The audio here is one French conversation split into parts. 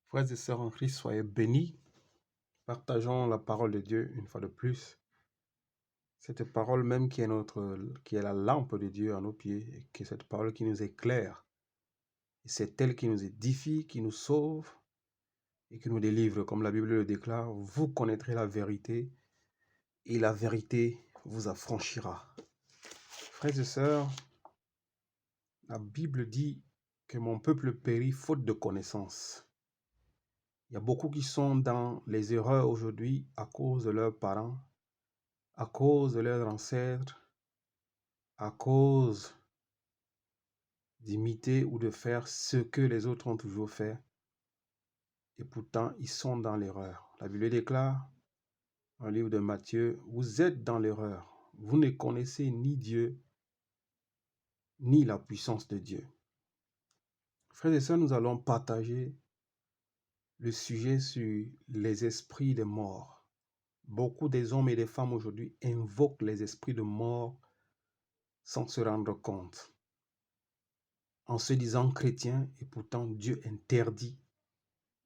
Frères et sœurs en Christ, soyez bénis. Partageons la parole de Dieu une fois de plus. Cette parole même qui est la lampe de Dieu à nos pieds, et qui est cette parole qui nous éclaire. Et c'est elle qui nous édifie, qui nous sauve et qui nous délivre. Comme la Bible le déclare, vous connaîtrez la vérité et la vérité vous affranchira. Frères et sœurs, la Bible dit que mon peuple périt faute de connaissance. Il y a beaucoup qui sont dans les erreurs aujourd'hui à cause de leurs parents, à cause de leurs ancêtres, à cause d'imiter ou de faire ce que les autres ont toujours fait. Et pourtant, ils sont dans l'erreur. La Bible déclare, dans le livre de Matthieu, vous êtes dans l'erreur. Vous ne connaissez ni Dieu, ni la puissance de Dieu. Frères et sœurs, nous allons partager le sujet sur les esprits de mort. Beaucoup des hommes et des femmes aujourd'hui invoquent les esprits de mort sans se rendre compte. En se disant chrétien, et pourtant Dieu interdit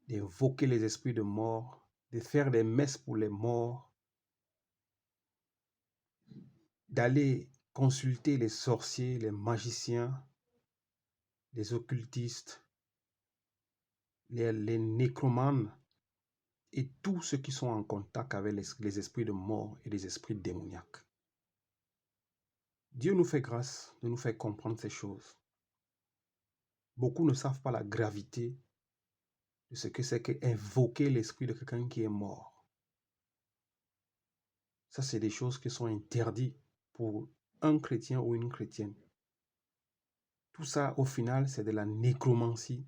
d'invoquer les esprits de mort, de faire des messes pour les morts, d'aller consulter les sorciers, les magiciens, les occultistes, les nécromanes et tous ceux qui sont en contact avec les esprits de mort et les esprits démoniaques. Dieu nous fait grâce de nous faire comprendre ces choses. Beaucoup ne savent pas la gravité de ce que c'est qu'invoquer l'esprit de quelqu'un qui est mort. Ça, c'est des choses qui sont interdites pour un chrétien ou une chrétienne. Tout ça, au final, c'est de la nécromancie.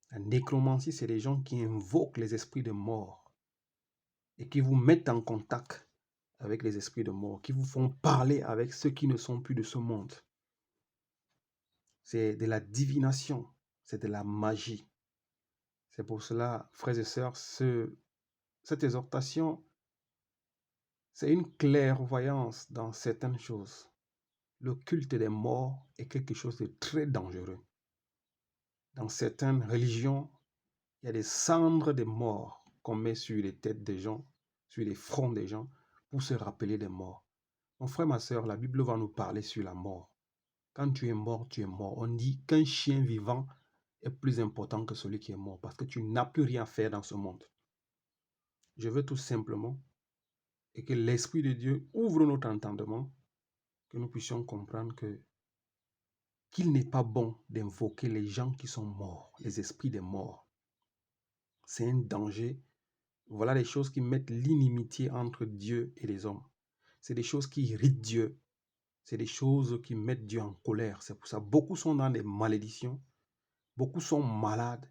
La nécromancie, c'est des gens qui invoquent les esprits de mort et qui vous mettent en contact avec les esprits de mort, qui vous font parler avec ceux qui ne sont plus de ce monde. C'est de la divination, c'est de la magie. C'est pour cela, frères et sœurs, cette exhortation, c'est une clairvoyance dans certaines choses. Le culte des morts est quelque chose de très dangereux. Dans certaines religions, il y a des cendres de morts qu'on met sur les têtes des gens, sur les fronts des gens, pour se rappeler des morts. Mon frère, ma soeur, la Bible va nous parler sur la mort. Quand tu es mort, tu es mort. On dit qu'un chien vivant est plus important que celui qui est mort, parce que tu n'as plus rien à faire dans ce monde. Je veux tout simplement et que l'Esprit de Dieu ouvre notre entendement, que nous puissions comprendre qu'il n'est pas bon d'invoquer les gens qui sont morts, les esprits des morts. C'est un danger. Voilà les choses qui mettent l'inimitié entre Dieu et les hommes. C'est des choses qui irritent Dieu. C'est des choses qui mettent Dieu en colère. C'est pour ça que beaucoup sont dans des malédictions. Beaucoup sont malades.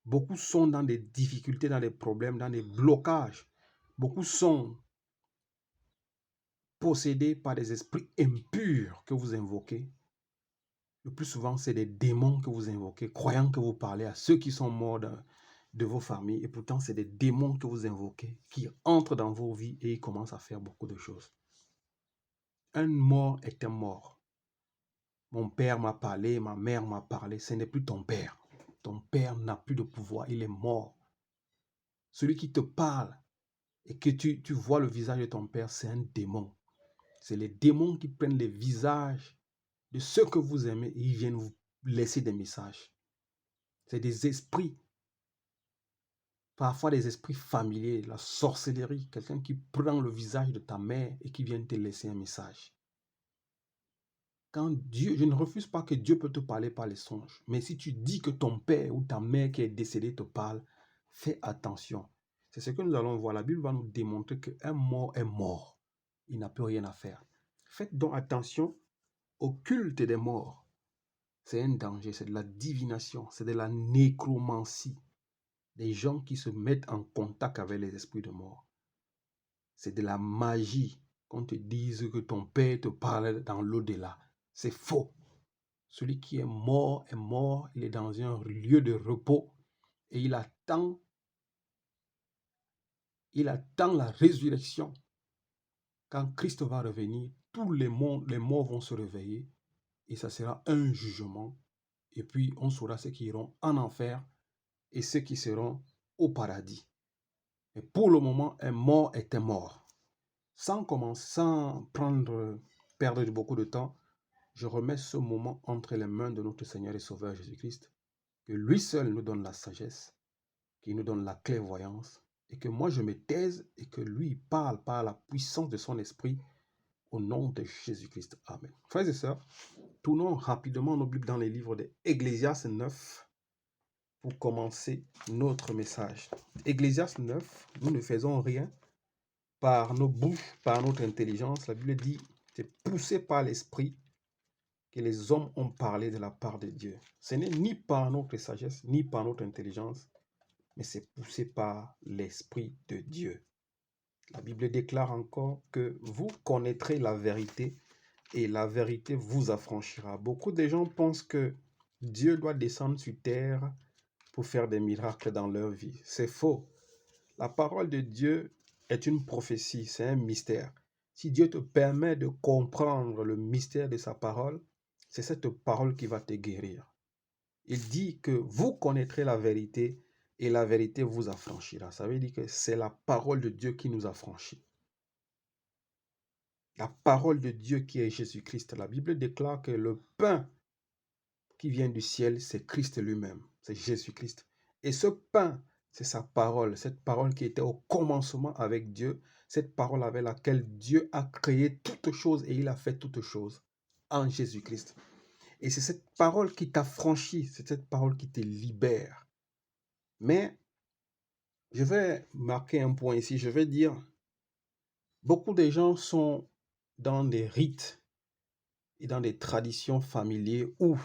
Beaucoup sont dans des difficultés, dans des problèmes, dans des blocages. Beaucoup sont possédés par des esprits impurs que vous invoquez. Le plus souvent, c'est des démons que vous invoquez, croyant que vous parlez à ceux qui sont morts de vos familles. Et pourtant, c'est des démons que vous invoquez, qui entrent dans vos vies et ils commencent à faire beaucoup de choses. Un mort est un mort. Mon père m'a parlé, ma mère m'a parlé. Ce n'est plus ton père. Ton père n'a plus de pouvoir, il est mort. Celui qui te parle et que tu vois le visage de ton père, c'est un démon. C'est les démons qui prennent les visages de ceux que vous aimez et ils viennent vous laisser des messages. C'est des esprits, parfois des esprits familiers, la sorcellerie, quelqu'un qui prend le visage de ta mère et qui vient te laisser un message. Quand Dieu, je ne refuse pas que Dieu peut te parler par les songes, mais si tu dis que ton père ou ta mère qui est décédée te parle, fais attention. C'est ce que nous allons voir. La Bible va nous démontrer qu'un mort est mort. Il n'a plus rien à faire. Faites donc attention au culte des morts. C'est un danger, c'est de la divination, c'est de la nécromancie. Des gens qui se mettent en contact avec les esprits de mort. C'est de la magie. Qu'on te dise que ton père te parle dans l'au-delà. C'est faux. Celui qui est mort, il est dans un lieu de repos et il attend la résurrection. Quand Christ va revenir, tous les morts vont se réveiller et ça sera un jugement. Et puis on saura ceux qui iront en enfer et ceux qui seront au paradis. Et pour le moment, un mort est un mort. Sans perdre beaucoup de temps, je remets ce moment entre les mains de notre Seigneur et Sauveur Jésus-Christ, que lui seul nous donne la sagesse, qui nous donne la clairvoyance, et que moi je me taise et que lui parle par la puissance de son esprit au nom de Jésus-Christ. Amen. Frères et sœurs, tournons rapidement nos Bibles dans les livres d'Ecclésiaste 9 pour commencer notre message. Ecclésiaste 9, nous ne faisons rien par nos bouches, par notre intelligence. La Bible dit, c'est poussé par l'esprit que les hommes ont parlé de la part de Dieu. Ce n'est ni par notre sagesse, ni par notre intelligence, mais c'est poussé par l'Esprit de Dieu. La Bible déclare encore que vous connaîtrez la vérité et la vérité vous affranchira. Beaucoup de gens pensent que Dieu doit descendre sur terre pour faire des miracles dans leur vie. C'est faux. La parole de Dieu est une prophétie, c'est un mystère. Si Dieu te permet de comprendre le mystère de sa parole, c'est cette parole qui va te guérir. Il dit que vous connaîtrez la vérité et la vérité vous affranchira. Ça veut dire que c'est la parole de Dieu qui nous affranchit. La parole de Dieu qui est Jésus-Christ. La Bible déclare que le pain qui vient du ciel, c'est Christ lui-même, c'est Jésus-Christ. Et ce pain, c'est sa parole, cette parole qui était au commencement avec Dieu, cette parole avec laquelle Dieu a créé toutes choses et il a fait toutes choses en Jésus-Christ. Et c'est cette parole qui t'affranchit, c'est cette parole qui te libère. Mais je vais marquer un point ici, je vais dire, beaucoup de gens sont dans des rites et dans des traditions familières où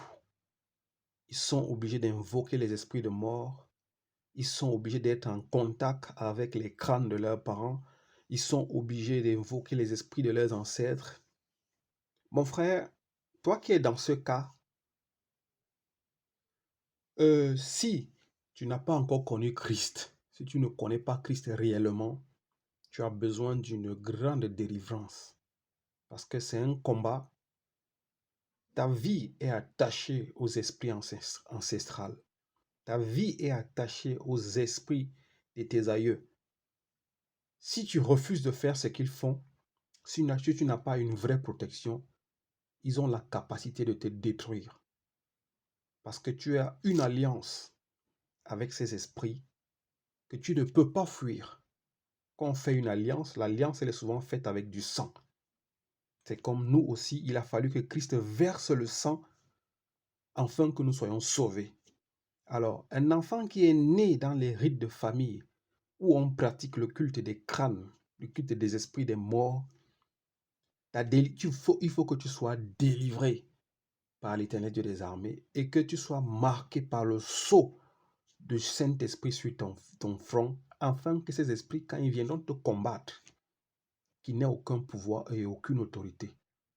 ils sont obligés d'invoquer les esprits de mort, ils sont obligés d'être en contact avec les crânes de leurs parents, ils sont obligés d'invoquer les esprits de leurs ancêtres. Mon frère, toi qui es dans ce cas, si tu n'as pas encore connu Christ, si tu ne connais pas Christ réellement, tu as besoin d'une grande délivrance. Parce que c'est un combat. Ta vie est attachée aux esprits ancestrales. Ta vie est attachée aux esprits de tes aïeux. Si tu refuses de faire ce qu'ils font, si tu n'as pas une vraie protection, ils ont la capacité de te détruire. Parce que tu as une alliance avec ces esprits que tu ne peux pas fuir. Quand on fait une alliance, l'alliance elle est souvent faite avec du sang. C'est comme nous aussi, il a fallu que Christ verse le sang afin que nous soyons sauvés. Alors, un enfant qui est né dans les rites de famille, où on pratique le culte des crânes, le culte des esprits des morts, il faut que tu sois délivré par l'Éternel Dieu des armées et que tu sois marqué par le sceau du Saint-Esprit sur ton front, afin que ces esprits, quand ils viendront te combattre, qu'ils n'aient aucun pouvoir et aucune autorité.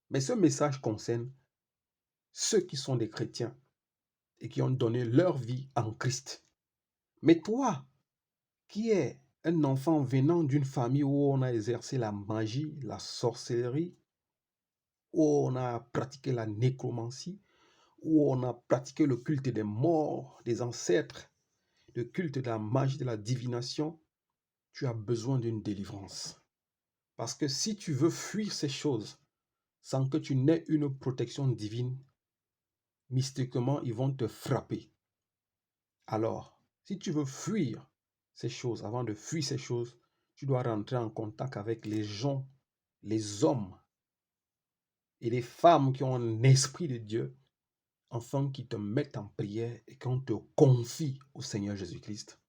Mais ce message concerne ceux qui sont des chrétiens et qui ont donné leur vie en Christ. Mais toi, qui es un enfant venant d'une famille où on a exercé la magie, la sorcellerie, où on a pratiqué la nécromancie, où on a pratiqué le culte des morts, des ancêtres, le culte de la magie, de la divination, tu as besoin d'une délivrance. Parce que si tu veux fuir ces choses sans que tu n'aies une protection divine, mystiquement, ils vont te frapper. Alors, si tu veux fuir ces choses, avant de fuir ces choses, tu dois rentrer en contact avec les gens, les hommes et les femmes qui ont un esprit de Dieu, afin qu'ils te mettent en prière et qu'on te confie au Seigneur Jésus-Christ.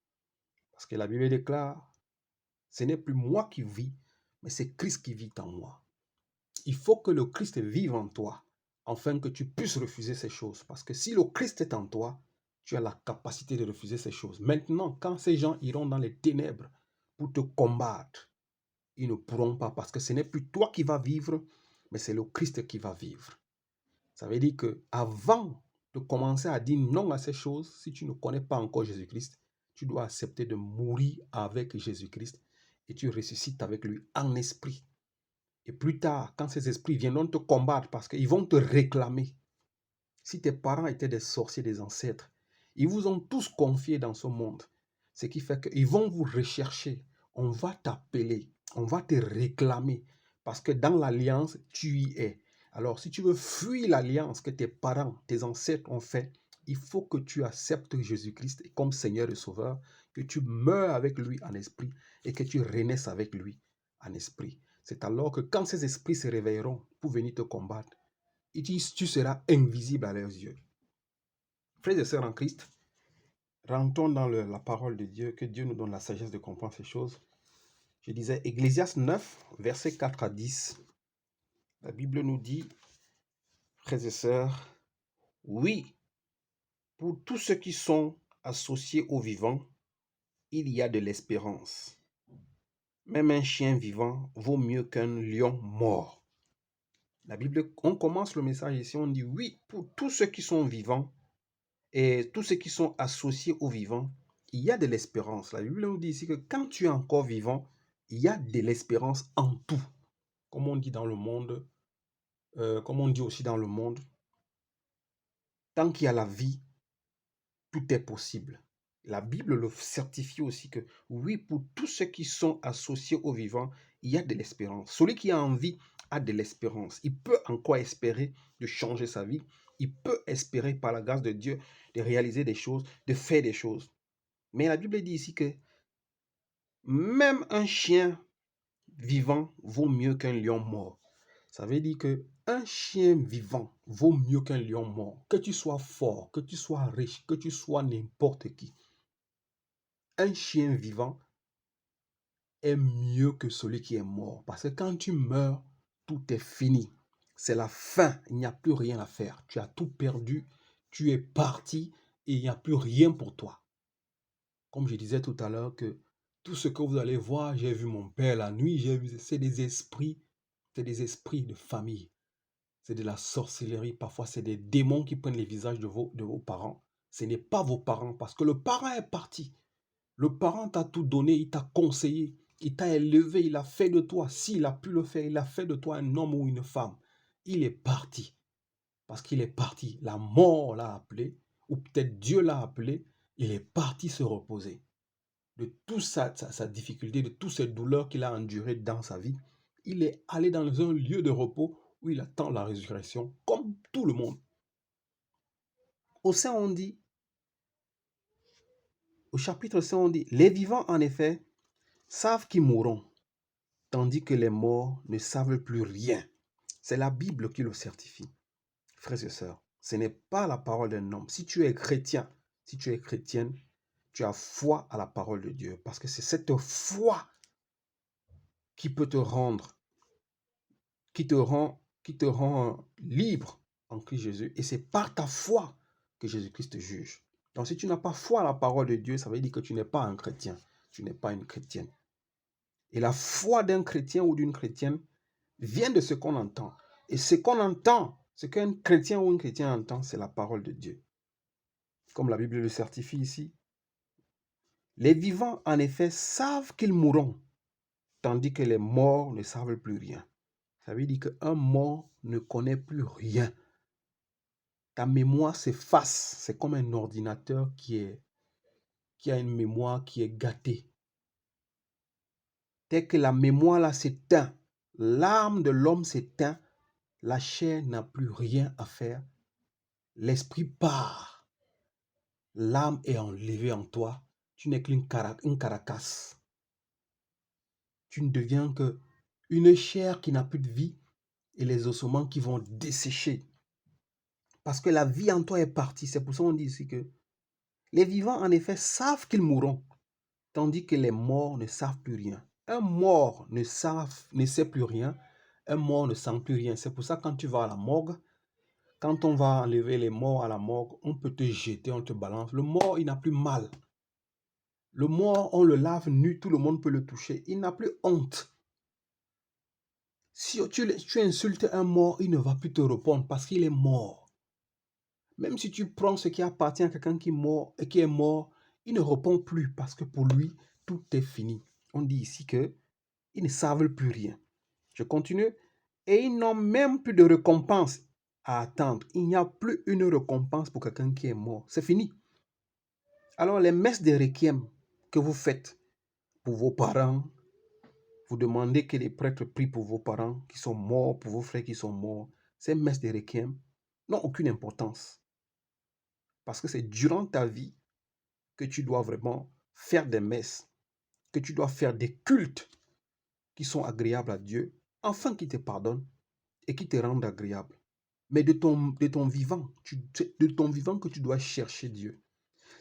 Parce que la Bible déclare, ce n'est plus moi qui vis, mais c'est Christ qui vit en moi. Il faut que le Christ vive en toi, afin que tu puisses refuser ces choses. Parce que si le Christ est en toi, tu as la capacité de refuser ces choses. Maintenant, quand ces gens iront dans les ténèbres pour te combattre, ils ne pourront pas, parce que ce n'est plus toi qui vas vivre, mais c'est le Christ qui va vivre. Ça veut dire que avant de commencer à dire non à ces choses, si tu ne connais pas encore Jésus-Christ, tu dois accepter de mourir avec Jésus-Christ et tu ressuscites avec lui en esprit. Et plus tard, quand ces esprits viendront te combattre parce qu'ils vont te réclamer, si tes parents étaient des sorciers, des ancêtres, Ils vous ont tous confié dans ce monde. Ce qui fait qu'ils vont vous rechercher. On va t'appeler. On va te réclamer. Parce que dans l'alliance, tu y es. Alors, si tu veux fuir l'alliance que tes parents, tes ancêtres ont fait, il faut que tu acceptes Jésus-Christ comme Seigneur et Sauveur, que tu meurs avec lui en esprit et que tu renaisses avec lui en esprit. C'est alors que quand ces esprits se réveilleront pour venir te combattre, tu seras invisible à leurs yeux. Frères et sœurs en Christ, rentrons dans la parole de Dieu, que Dieu nous donne la sagesse de comprendre ces choses. Je disais, Ecclésiaste 9, versets 4 à 10. La Bible nous dit, frères et sœurs, oui, pour tous ceux qui sont associés aux vivants, il y a de l'espérance. Même un chien vivant vaut mieux qu'un lion mort. La Bible, on commence le message ici, on dit, oui, pour tous ceux qui sont vivants et tous ceux qui sont associés aux vivants, il y a de l'espérance. La Bible nous dit ici que quand tu es encore vivant, il y a de l'espérance en tout. Comme on dit dans le monde, comme on dit aussi dans le monde, tant qu'il y a la vie, tout est possible. La Bible le certifie aussi que oui, pour tous ceux qui sont associés aux vivants, il y a de l'espérance. Celui qui a envie a de l'espérance. Il peut encore espérer de changer sa vie. Il peut espérer par la grâce de Dieu de réaliser des choses, de faire des choses. Mais la Bible dit ici que même un chien vivant vaut mieux qu'un lion mort. Ça veut dire que un chien vivant vaut mieux qu'un lion mort. Que tu sois fort, que tu sois riche, que tu sois n'importe qui. Un chien vivant est mieux que celui qui est mort. Parce que quand tu meurs, tout est fini. C'est la fin. Il n'y a plus rien à faire. Tu as tout perdu. Tu es parti et il n'y a plus rien pour toi. Comme je disais tout à l'heure que tout ce que vous allez voir, j'ai vu mon père la nuit, j'ai vu, c'est des esprits de famille. C'est de la sorcellerie. Parfois, c'est des démons qui prennent les visages de vos parents. Ce n'est pas vos parents parce que le parent est parti. Le parent t'a tout donné, il t'a conseillé, il t'a élevé, il a fait de toi, s'il a pu le faire, il a fait de toi un homme ou une femme. Il est parti. Parce qu'il est parti. La mort l'a appelé, ou peut-être Dieu l'a appelé, il est parti se reposer. De toute sa difficulté, de toutes ces douleurs qu'il a endurées dans sa vie, il est allé dans un lieu de repos où il attend la résurrection, comme tout le monde. Au sein, on dit, au chapitre 5, on dit, les vivants, en effet, savent qu'ils mourront, tandis que les morts ne savent plus rien. C'est la Bible qui le certifie. Frères et sœurs, ce n'est pas la parole d'un homme. Si tu es chrétien, si tu es chrétienne, tu as foi à la parole de Dieu, parce que c'est cette foi qui peut te rendre, qui te rend libre en Christ Jésus. Et c'est par ta foi que Jésus-Christ te juge. Donc si tu n'as pas foi à la parole de Dieu, ça veut dire que tu n'es pas un chrétien. Tu n'es pas une chrétienne. Et la foi d'un chrétien ou d'une chrétienne vient de ce qu'on entend. Et ce qu'on entend, ce qu'un chrétien ou une chrétienne entend, c'est la parole de Dieu. Comme la Bible le certifie ici. Les vivants, en effet, savent qu'ils mourront, tandis que les morts ne savent plus rien. Ça veut dire qu'un mort ne connaît plus rien. Ta mémoire s'efface. C'est comme un ordinateur qui a une mémoire qui est gâtée. Dès que la mémoire là s'éteint, l'âme de l'homme s'éteint, la chair n'a plus rien à faire. L'esprit part. L'âme est enlevée en toi. Tu n'es qu'une caracasse. Tu ne deviens que une chair qui n'a plus de vie et les ossements qui vont dessécher. Parce que la vie en toi est partie. C'est pour ça qu'on dit ici que les vivants, en effet, savent qu'ils mourront, tandis que les morts ne savent plus rien. Un mort ne sait plus rien. Un mort ne sent plus rien. C'est pour ça que quand tu vas à la morgue, quand on va enlever les morts à la morgue, on peut te jeter, on te balance. Le mort, il n'a plus mal. Le mort, on le lave nu, tout le monde peut le toucher. Il n'a plus honte. Si tu insultes un mort, il ne va plus te répondre parce qu'il est mort. Même si tu prends ce qui appartient à quelqu'un qui est mort, il ne répond plus parce que pour lui, tout est fini. On dit ici qu'ils ne savent plus rien. Je continue. Et ils n'ont même plus de récompense à attendre. Il n'y a plus une récompense pour quelqu'un qui est mort. C'est fini. Alors les messes de requiem que vous faites pour vos parents, vous demandez que les prêtres prient pour vos parents qui sont morts, pour vos frères qui sont morts, ces messes de requiem n'ont aucune importance. Parce que c'est durant ta vie que tu dois vraiment faire des messes, que tu dois faire des cultes qui sont agréables à Dieu, afin qu'il te pardonne et qu'il te rende agréable. Mais de ton vivant, de ton vivant que tu dois chercher Dieu.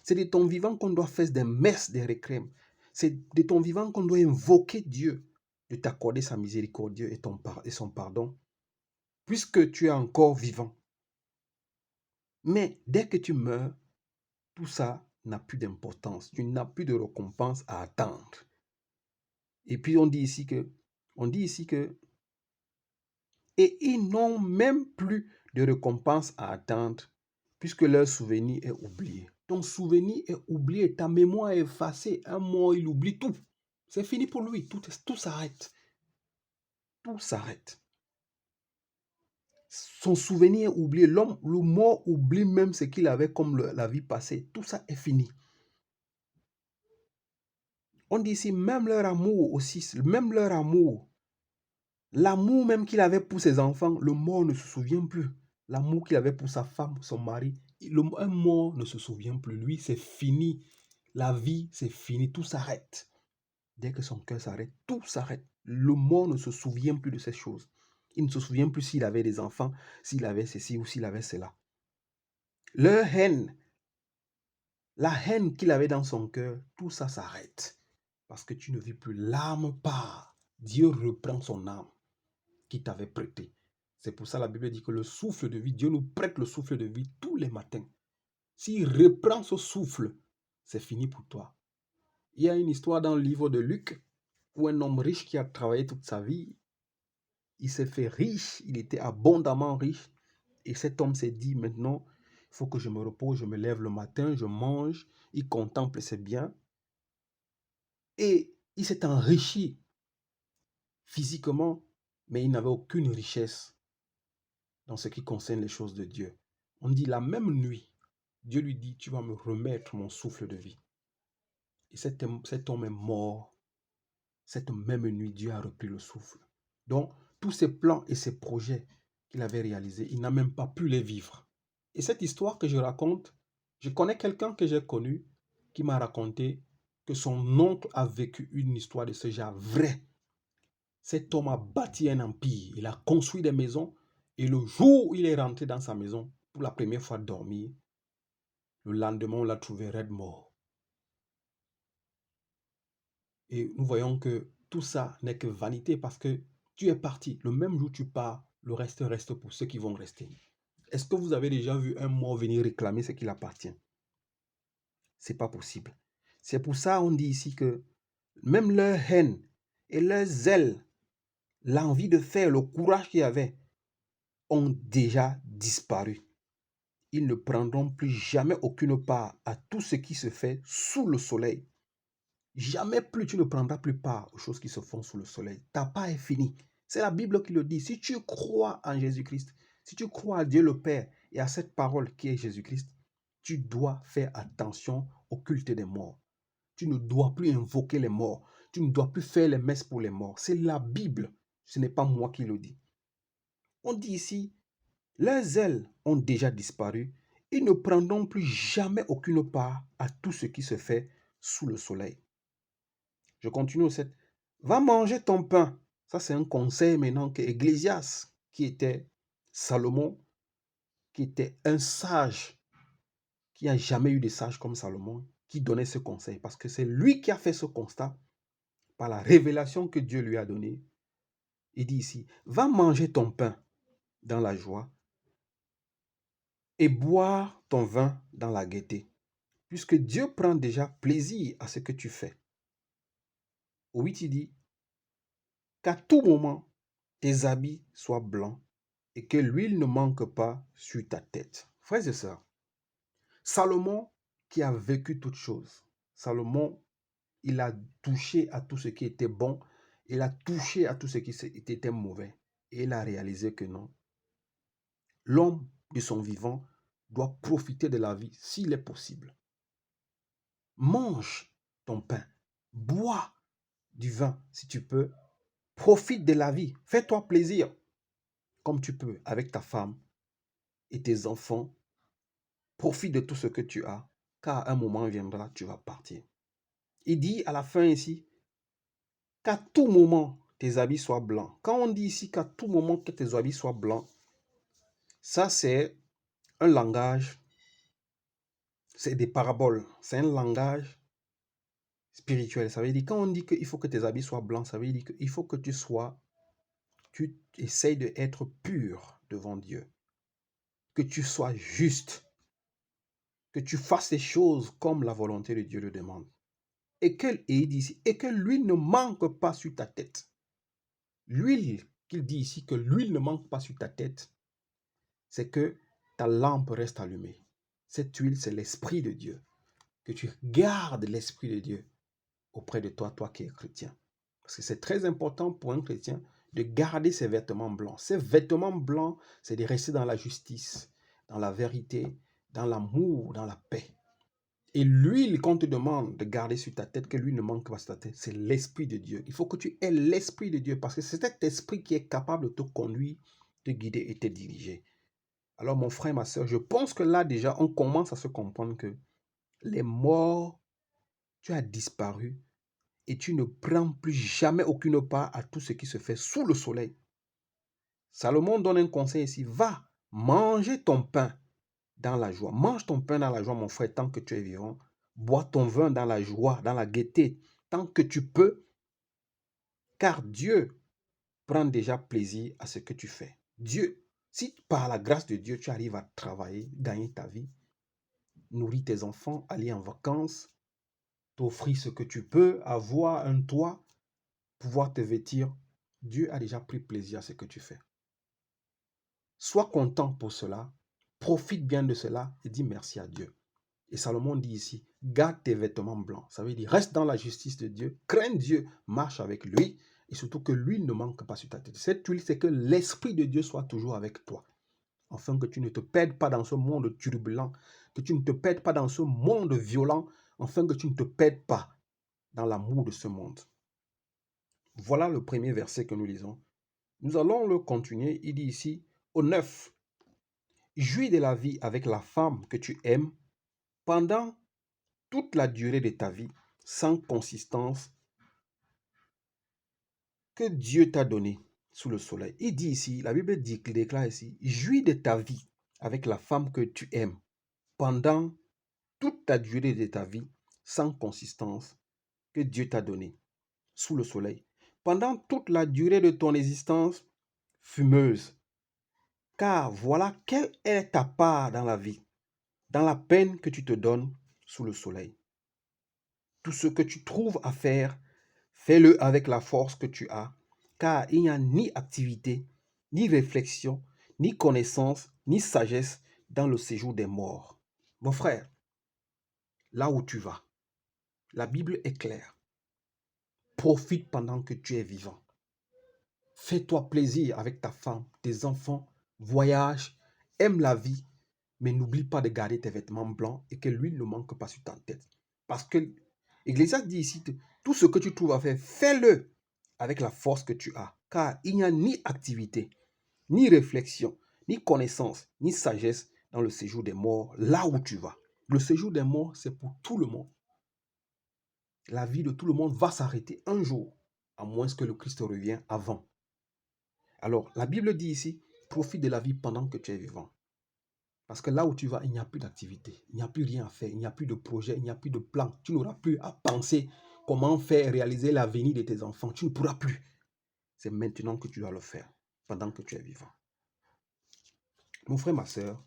C'est de ton vivant qu'on doit faire des messes, des requiem. C'est de ton vivant qu'on doit invoquer Dieu de t'accorder sa miséricorde et son pardon, puisque tu es encore vivant. Mais dès que tu meurs, tout ça n'a plus d'importance. Tu n'as plus de récompense à attendre. Et puis on dit ici que, et ils n'ont même plus de récompense à attendre, puisque leur souvenir est oublié. Ton souvenir est oublié, ta mémoire est effacée. Un mort, il oublie tout. C'est fini pour lui, tout s'arrête. Tout s'arrête. Son souvenir est oublié. L'homme, le mort oublie même ce qu'il avait comme la vie passée. Tout ça est fini. On dit ici, même leur amour aussi, même leur amour, l'amour même qu'il avait pour ses enfants, le mort ne se souvient plus. L'amour qu'il avait pour sa femme, son mari, un mort ne se souvient plus. Lui, c'est fini. La vie, c'est fini. Tout s'arrête. Dès que son cœur s'arrête, tout s'arrête. Le mort ne se souvient plus de ces choses. Il ne se souvient plus s'il avait des enfants, s'il avait ceci ou s'il avait cela. Leur haine, la haine qu'il avait dans son cœur, tout ça s'arrête. Parce que tu ne vis plus. L'âme part. Dieu reprend son âme qui t'avait prêté. C'est pour ça la Bible dit que le souffle de vie, Dieu nous prête le souffle de vie tous les matins. S'il reprend ce souffle, c'est fini pour toi. Il y a une histoire dans le livre de Luc où un homme riche qui a travaillé toute sa vie, il s'est fait riche, il était abondamment riche. Et cet homme s'est dit, maintenant, il faut que je me repose, je me lève le matin, je mange, il contemple ses biens. Et il s'est enrichi physiquement, mais il n'avait aucune richesse dans ce qui concerne les choses de Dieu. On dit la même nuit, Dieu lui dit, tu vas me remettre mon souffle de vie. Et cet homme est mort. Cette même nuit, Dieu a repris le souffle. Donc, tous ses plans et ses projets qu'il avait réalisés, il n'a même pas pu les vivre. Et cette histoire que je raconte, je connais quelqu'un que j'ai connu qui m'a raconté que son oncle a vécu une histoire de ce genre vrai. Cet homme a bâti un empire, il a construit des maisons et le jour où il est rentré dans sa maison pour la première fois dormir, le lendemain on l'a trouvé raide mort. Et nous voyons que tout ça n'est que vanité parce que tu es parti. Le même jour où tu pars, le reste reste pour ceux qui vont rester. Est-ce que vous avez déjà vu un mort venir réclamer ce qu'il appartient? Ce n'est pas possible. C'est pour ça qu'on dit ici que même leur haine et leur zèle, l'envie de faire, le courage qu'il y avait, ont déjà disparu. Ils ne prendront plus jamais aucune part à tout ce qui se fait sous le soleil. Jamais plus tu ne prendras plus part aux choses qui se font sous le soleil. Ta part est finie. C'est la Bible qui le dit. Si tu crois en Jésus-Christ, si tu crois à Dieu le Père et à cette parole qui est Jésus-Christ, tu dois faire attention au culte des morts. Tu ne dois plus invoquer les morts. Tu ne dois plus faire les messes pour les morts. C'est la Bible. Ce n'est pas moi qui le dis. On dit ici, leurs ailes ont déjà disparu. Ils ne prendront plus jamais aucune part à tout ce qui se fait sous le soleil. Je continue au 7. Va manger ton pain. Ça, c'est un conseil maintenant que Ecclésias, qui était Salomon, qui était un sage, qui n'a jamais eu de sage comme Salomon, qui donnait ce conseil. Parce que c'est lui qui a fait ce constat par la révélation que Dieu lui a donnée. Il dit ici, va manger ton pain dans la joie et boire ton vin dans la gaieté, puisque Dieu prend déjà plaisir à ce que tu fais. Au 8, il dit, qu'à tout moment, tes habits soient blancs et que l'huile ne manque pas sur ta tête. Frères et sœurs, Salomon qui a vécu toutes choses, Salomon, il a touché à tout ce qui était bon, il a touché à tout ce qui était mauvais et il a réalisé que non. L'homme de son vivant doit profiter de la vie s'il est possible. mange ton pain, bois du vin si tu peux, profite de la vie, fais-toi plaisir comme tu peux avec ta femme et tes enfants, profite de tout ce que tu as, car un moment viendra, tu vas partir. Il dit à la fin ici, qu'à tout moment, tes habits soient blancs. Quand on dit ici qu'à tout moment que tes habits soient blancs, ça c'est un langage, c'est des paraboles, c'est un langage spirituel. Ça veut dire, quand on dit qu'il faut que tes habits soient blancs, ça veut dire qu'il faut que tu essayes d'être pur devant Dieu, que tu sois juste, que tu fasses les choses comme la volonté de Dieu le demande. Et il dit ici, et que l'huile ne manque pas sur ta tête. L'huile qu'il dit ici, que l'huile ne manque pas sur ta tête, c'est que ta lampe reste allumée. Cette huile, c'est l'Esprit de Dieu. Que tu gardes l'Esprit de Dieu auprès de toi, toi qui es chrétien. Parce que c'est très important pour un chrétien de garder ses vêtements blancs. Ces vêtements blancs, c'est de rester dans la justice, dans la vérité, dans l'amour, dans la paix. Et l'huile qu'on te demande de garder sur ta tête, que l'huile ne manque pas sur ta tête, c'est l'Esprit de Dieu. Il faut que tu aies l'Esprit de Dieu parce que c'est cet Esprit qui est capable de te conduire, te guider et te diriger. Alors mon frère, ma soeur, je pense que là déjà, on commence à se comprendre que les morts, tu as disparu et tu ne prends plus jamais aucune part à tout ce qui se fait sous le soleil. Salomon donne un conseil ici, va manger ton pain dans la joie. Mange ton pain dans la joie, mon frère, tant que tu es vivant. Bois ton vin dans la joie, dans la gaieté, tant que tu peux, car Dieu prend déjà plaisir à ce que tu fais. Dieu, si par la grâce de Dieu, tu arrives à travailler, gagner ta vie, nourrir tes enfants, aller en vacances, t'offrir ce que tu peux, avoir un toit, pouvoir te vêtir, Dieu a déjà pris plaisir à ce que tu fais. Sois content pour cela, profite bien de cela et dis merci à Dieu. Et Salomon dit ici, garde tes vêtements blancs. Ça veut dire, reste dans la justice de Dieu, crains Dieu, marche avec lui, et surtout que l'huile ne manque pas sur ta tête. Cette huile, c'est que l'Esprit de Dieu soit toujours avec toi, afin que tu ne te perdes pas dans ce monde turbulent, que tu ne te perdes pas dans ce monde violent, afin que tu ne te perdes pas dans l'amour de ce monde. Voilà le premier verset que nous lisons. Nous allons le continuer. Il dit ici, au 9, jouis de la vie avec la femme que tu aimes pendant toute la durée de ta vie, sans consistance, que Dieu t'a donné sous le soleil. Il dit ici, la Bible déclare ici, jouis de ta vie avec la femme que tu aimes pendant toute la durée de ta vie, sans consistance, que Dieu t'a donné sous le soleil. Pendant toute la durée de ton existence fumeuse, car voilà quelle est ta part dans la vie, dans la peine que tu te donnes sous le soleil. Tout ce que tu trouves à faire, fais-le avec la force que tu as, car il n'y a ni activité, ni réflexion, ni connaissance, ni sagesse dans le séjour des morts. Mon frère, là où tu vas, la Bible est claire. Profite pendant que tu es vivant. Fais-toi plaisir avec ta femme, tes enfants, voyage, aime la vie, mais n'oublie pas de garder tes vêtements blancs et que l'huile ne manque pas sur ta tête. Parce que l'Église dit ici, tout ce que tu trouves à faire, fais-le avec la force que tu as. Car il n'y a ni activité, ni réflexion, ni connaissance, ni sagesse dans le séjour des morts, là où tu vas. Le séjour des morts, c'est pour tout le monde. La vie de tout le monde va s'arrêter un jour, à moins que le Christ revienne avant. Alors, la Bible dit ici, profite de la vie pendant que tu es vivant. Parce que là où tu vas, il n'y a plus d'activité, il n'y a plus rien à faire, il n'y a plus de projet, il n'y a plus de plan. Tu n'auras plus à penser comment faire réaliser l'avenir de tes enfants. Tu ne pourras plus. C'est maintenant que tu dois le faire, pendant que tu es vivant. Mon frère, ma soeur,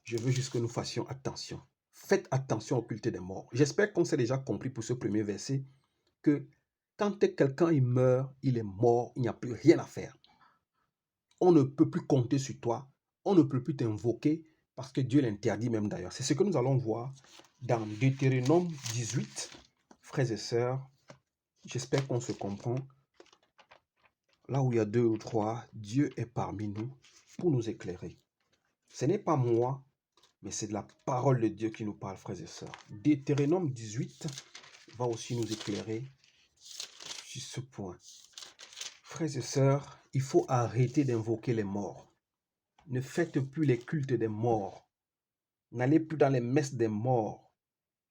je veux juste que nous fassions attention. Faites attention au culte des morts. J'espère qu'on s'est déjà compris pour ce premier verset que quand quelqu'un il meurt, il est mort, il n'y a plus rien à faire. On ne peut plus compter sur toi. On ne peut plus t'invoquer parce que Dieu l'interdit même d'ailleurs. C'est ce que nous allons voir dans Deutéronome 18. Frères et sœurs, j'espère qu'on se comprend. Là où il y a 2 ou 3, Dieu est parmi nous pour nous éclairer. Ce n'est pas moi mais c'est de la parole de Dieu qui nous parle, frères et sœurs. Deutéronome 18 va aussi nous éclairer sur ce point. Frères et sœurs, il faut arrêter d'invoquer les morts. Ne faites plus les cultes des morts. N'allez plus dans les messes des morts,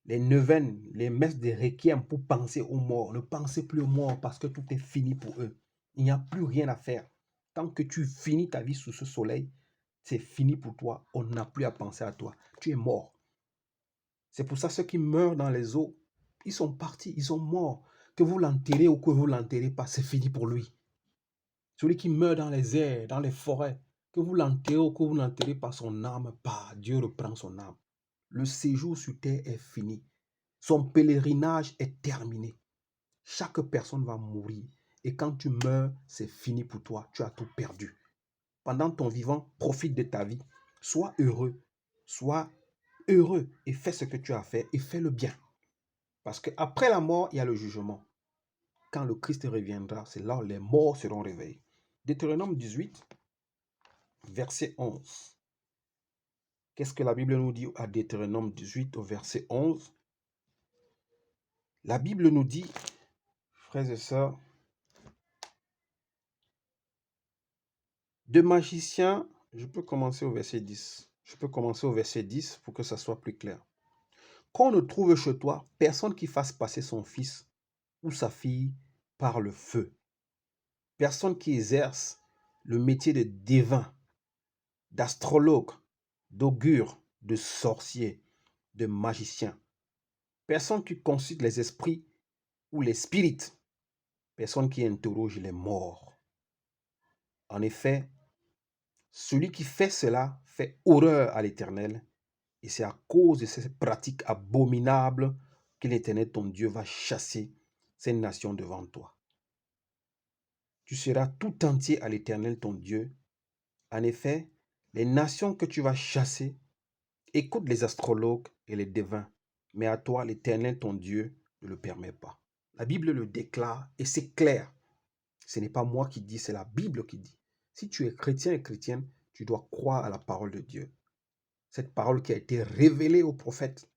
les neuvaines, les messes des requiem pour penser aux morts. Ne pensez plus aux morts parce que tout est fini pour eux. Il n'y a plus rien à faire. Tant que tu finis ta vie sous ce soleil, c'est fini pour toi. On n'a plus à penser à toi. Tu es mort. C'est pour ça ceux qui meurent dans les eaux, ils sont partis, ils sont morts. Que vous l'enterrez ou que vous ne l'enterrez pas, c'est fini pour lui. Celui qui meurt dans les airs, dans les forêts, que vous l'enterrez ou que vous n'enterrez pas, son âme part. Dieu reprend son âme. Le séjour sur terre est fini. Son pèlerinage est terminé. Chaque personne va mourir. Et quand tu meurs, c'est fini pour toi. Tu as tout perdu. Pendant ton vivant, profite de ta vie. Sois heureux. Sois heureux et fais ce que tu as fait et fais le bien. Parce qu'après la mort, il y a le jugement. Quand le Christ reviendra, c'est là où les morts seront réveillés. Deutéronome 18, verset 11. Qu'est-ce que la Bible nous dit à Deutéronome 18 au verset 11? La Bible nous dit, frères et sœurs, de magiciens, je peux commencer au verset 10. Je peux commencer au verset 10 pour que ça soit plus clair. Qu'on ne trouve chez toi personne qui fasse passer son fils ou sa fille par le feu. Personne qui exerce le métier de devin, d'astrologue, d'augure, de sorcier, de magicien. Personne qui consulte les esprits ou les spirites. Personne qui interroge les morts. En effet, celui qui fait cela fait horreur à l'Éternel, et c'est à cause de ces pratiques abominables que l'Éternel, ton Dieu, va chasser ces nations devant toi. Tu seras tout entier à l'Éternel, ton Dieu. En effet, les nations que tu vas chasser écoutent les astrologues et les devins, mais à toi, l'Éternel, ton Dieu, ne le permet pas. La Bible le déclare et c'est clair. Ce n'est pas moi qui dis, c'est la Bible qui dit. Si tu es chrétien et chrétienne, tu dois croire à la parole de Dieu. Cette parole qui a été révélée aux prophètes,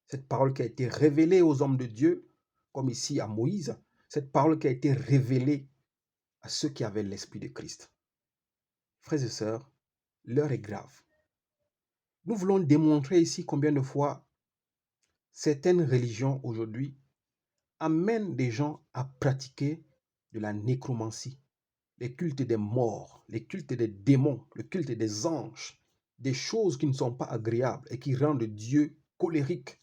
cette parole qui a été révélée aux hommes de Dieu, comme ici à Moïse, cette parole qui a été révélée à ceux qui avaient l'Esprit de Christ. Frères et sœurs, l'heure est grave. Nous voulons démontrer ici combien de fois certaines religions aujourd'hui amènent des gens à pratiquer de la nécromancie, les cultes des morts, les cultes des démons, le culte des anges, des choses qui ne sont pas agréables et qui rendent Dieu colérique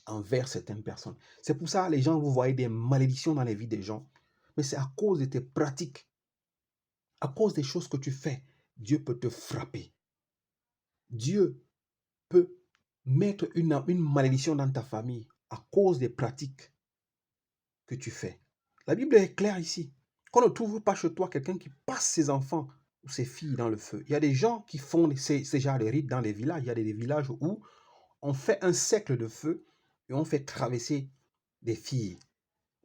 envers certaines personnes. C'est pour ça que les gens, vous voyez des malédictions dans les vies des gens, mais c'est à cause de tes pratiques, à cause des choses que tu fais, Dieu peut te frapper. Dieu peut mettre une malédiction dans ta famille à cause des pratiques que tu fais. La Bible est claire ici. Qu'on ne trouve pas chez toi quelqu'un qui passe ses enfants ou ses filles dans le feu. Il y a des gens qui font ces genres de rites dans les villages. Il y a des villages où on fait un cercle de feu et on fait traverser des filles.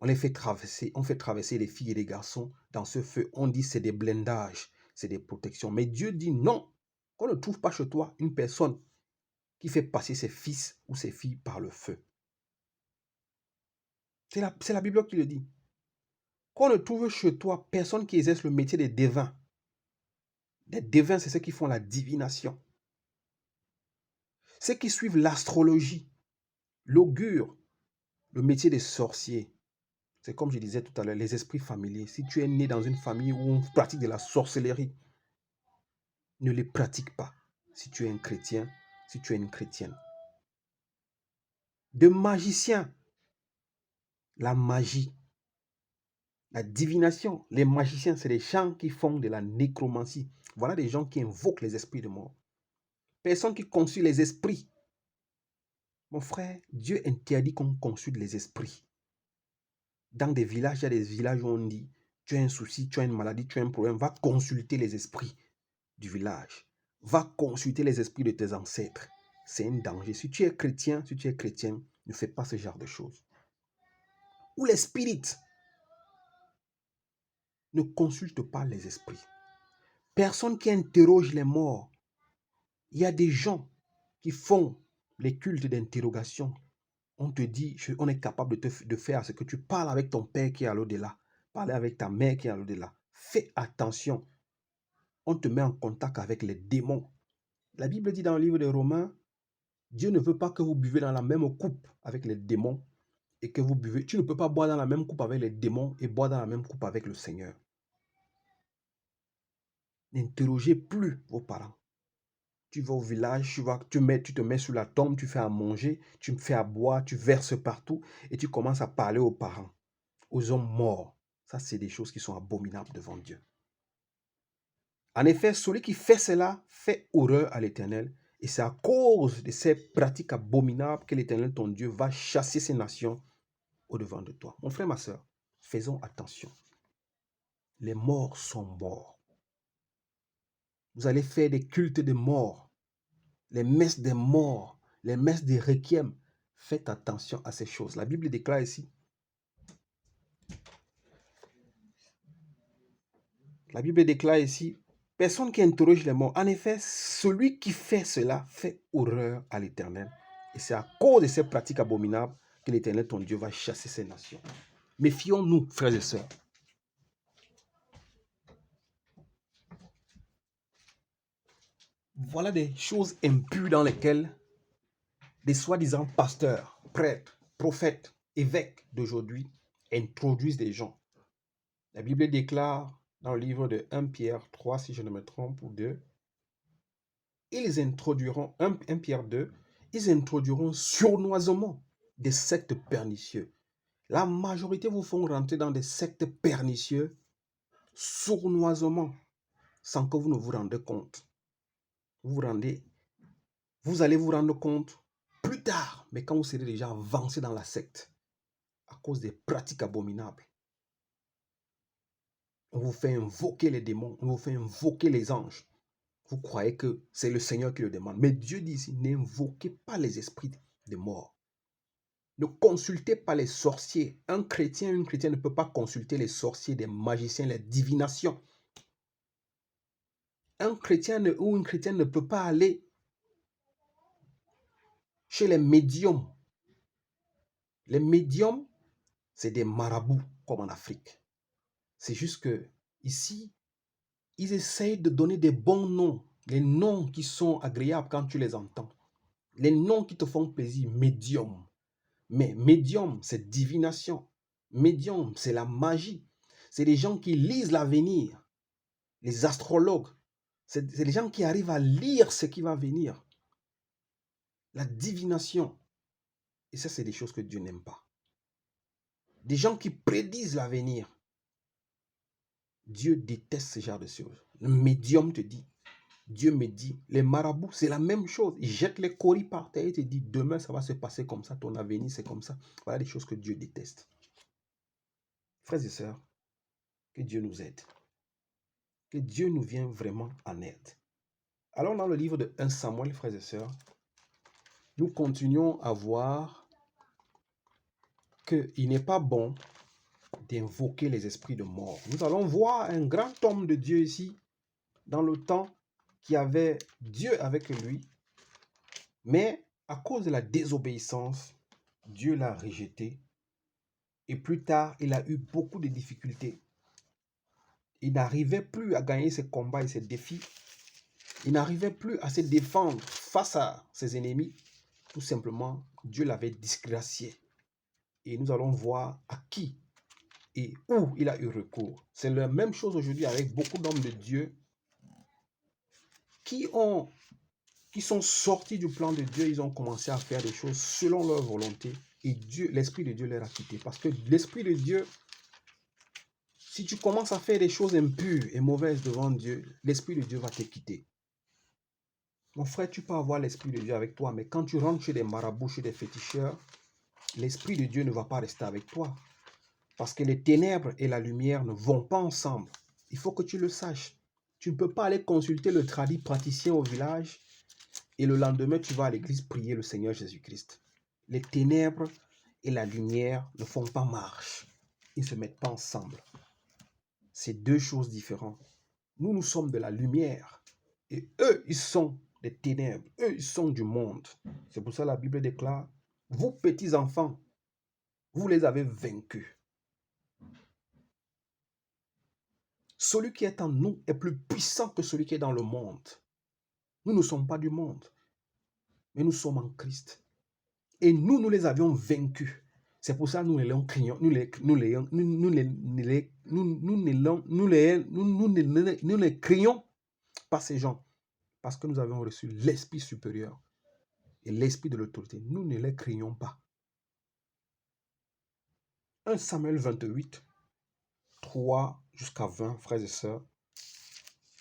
On fait traverser les filles et les garçons dans ce feu. On dit c'est des blindages, c'est des protections. Mais Dieu dit non. Qu'on ne trouve pas chez toi une personne qui fait passer ses fils ou ses filles par le feu. C'est la Bible qui le dit. Qu'on ne trouve chez toi personne qui exerce le métier des devins. Les devins, c'est ceux qui font la divination. Ceux qui suivent l'astrologie, l'augure, le métier des sorciers. C'est comme je disais tout à l'heure, les esprits familiers. Si tu es né dans une famille où on pratique de la sorcellerie, ne les pratique pas. Si tu es un chrétien, si tu es une chrétienne. De magiciens, la magie, la divination. Les magiciens, c'est des gens qui font de la nécromancie. Voilà des gens qui invoquent les esprits de mort. Personne qui consulte les esprits. Mon frère, Dieu interdit qu'on consulte les esprits. Dans des villages, il y a des villages où on dit, tu as un souci, tu as une maladie, tu as un problème, va consulter les esprits du village. Va consulter les esprits de tes ancêtres. C'est un danger. Si tu es chrétien, si tu es chrétien, ne fais pas ce genre de choses. Ou les spirites. Ne consulte pas les esprits. Personne qui interroge les morts. Il y a des gens qui font les cultes d'interrogation, on te dit, on est capable de faire ce que tu parles avec ton père qui est à l'au-delà, parler avec ta mère qui est à l'au-delà. Fais attention. On te met en contact avec les démons. La Bible dit dans le livre des Romains, Dieu ne veut pas que vous buvez dans la même coupe avec les démons et que vous buvez. Tu ne peux pas boire dans la même coupe avec les démons et boire dans la même coupe avec le Seigneur. N'interrogez plus vos parents. Tu vas au village, tu te mets sur la tombe, tu fais à manger, tu me fais à boire, tu verses partout et tu commences à parler aux parents, aux hommes morts. Ça, c'est des choses qui sont abominables devant Dieu. En effet, celui qui fait cela fait horreur à l'Éternel. Et c'est à cause de ces pratiques abominables que l'Éternel, ton Dieu, va chasser ces nations au-devant de toi. Mon frère, ma soeur, faisons attention. Les morts sont morts. Vous allez faire des cultes de morts, les messes des morts, les messes des requiem. Faites attention à ces choses. La Bible déclare ici. La Bible déclare ici, personne qui interroge les morts. En effet, celui qui fait cela fait horreur à l'Éternel. Et c'est à cause de ces pratiques abominables que l'Éternel, ton Dieu, va chasser ces nations. Méfions-nous, frères et sœurs. Voilà des choses impures dans lesquelles des soi-disant pasteurs, prêtres, prophètes, évêques d'aujourd'hui introduisent des gens. La Bible déclare dans le livre de 1 Pierre 3, si je ne me trompe, ou 2, ils introduiront, 1 Pierre 2, ils introduiront sournoisement des sectes pernicieux. La majorité vous font rentrer dans des sectes pernicieux sournoisement, sans que vous ne vous rendez compte. Vous allez vous rendre compte plus tard, mais quand vous serez déjà avancé dans la secte, à cause des pratiques abominables. On vous fait invoquer les démons, on vous fait invoquer les anges. Vous croyez que c'est le Seigneur qui le demande. Mais Dieu dit ici, n'invoquez pas les esprits de mort. Ne consultez pas les sorciers. Un chrétien, une chrétienne ne peut pas consulter les sorciers, les magiciens, les divinations. Un chrétien ou une chrétienne ne peut pas aller chez les médiums. Les médiums, c'est des marabouts, comme en Afrique. C'est juste que ici, ils essayent de donner des bons noms, les noms qui sont agréables quand tu les entends, les noms qui te font plaisir, médium. Mais médium, c'est divination. Médium, c'est la magie. C'est des gens qui lisent l'avenir, les astrologues. C'est des gens qui arrivent à lire ce qui va venir. La divination. Et ça, c'est des choses que Dieu n'aime pas. Des gens qui prédisent l'avenir. Dieu déteste ce genre de choses. Le médium te dit, Dieu me dit, les marabouts, c'est la même chose. Ils jettent les coris par terre et te disent, demain, ça va se passer comme ça, ton avenir, c'est comme ça. Voilà des choses que Dieu déteste. Frères et sœurs, que Dieu nous aide. Que Dieu nous vienne vraiment en aide. Alors, dans le livre de 1 Samuel, frères et sœurs, nous continuons à voir qu'il n'est pas bon d'invoquer les esprits de mort. Nous allons voir un grand homme de Dieu ici, dans le temps, qui avait Dieu avec lui, mais à cause de la désobéissance, Dieu l'a rejeté. Et plus tard, il a eu beaucoup de difficultés. Il n'arrivait plus à gagner ses combats et ses défis. Il n'arrivait plus à se défendre face à ses ennemis. Tout simplement, Dieu l'avait disgracié. Et nous allons voir à qui et où il a eu recours. C'est la même chose aujourd'hui avec beaucoup d'hommes de Dieu qui sont sortis du plan de Dieu. Ils ont commencé à faire des choses selon leur volonté. Et Dieu, l'Esprit de Dieu leur a quitté. Parce que l'Esprit de Dieu, si tu commences à faire des choses impures et mauvaises devant Dieu, l'Esprit de Dieu va te quitter. Mon frère, tu peux avoir l'Esprit de Dieu avec toi, mais quand tu rentres chez des marabouts, chez des féticheurs, l'Esprit de Dieu ne va pas rester avec toi. Parce que les ténèbres et la lumière ne vont pas ensemble. Il faut que tu le saches. Tu ne peux pas aller consulter le tradit praticien au village et le lendemain, tu vas à l'église prier le Seigneur Jésus-Christ. Les ténèbres et la lumière ne font pas marche. Ils ne se mettent pas ensemble. C'est deux choses différentes. Nous sommes de la lumière et eux, ils sont des ténèbres. Eux, ils sont du monde. C'est pour ça que la Bible déclare, vous petits enfants, vous les avez vaincus. Celui qui est en nous est plus puissant que celui qui est dans le monde. Nous ne sommes pas du monde, mais nous sommes en Christ. Et nous les avions vaincus. C'est pour ça que nous les craignons, nous ne craignons pas ces gens, parce que nous avons reçu l'esprit supérieur et l'esprit de l'autorité. Nous ne les craignons pas. 1 Samuel 28, 3 jusqu'à 20, frères et sœurs.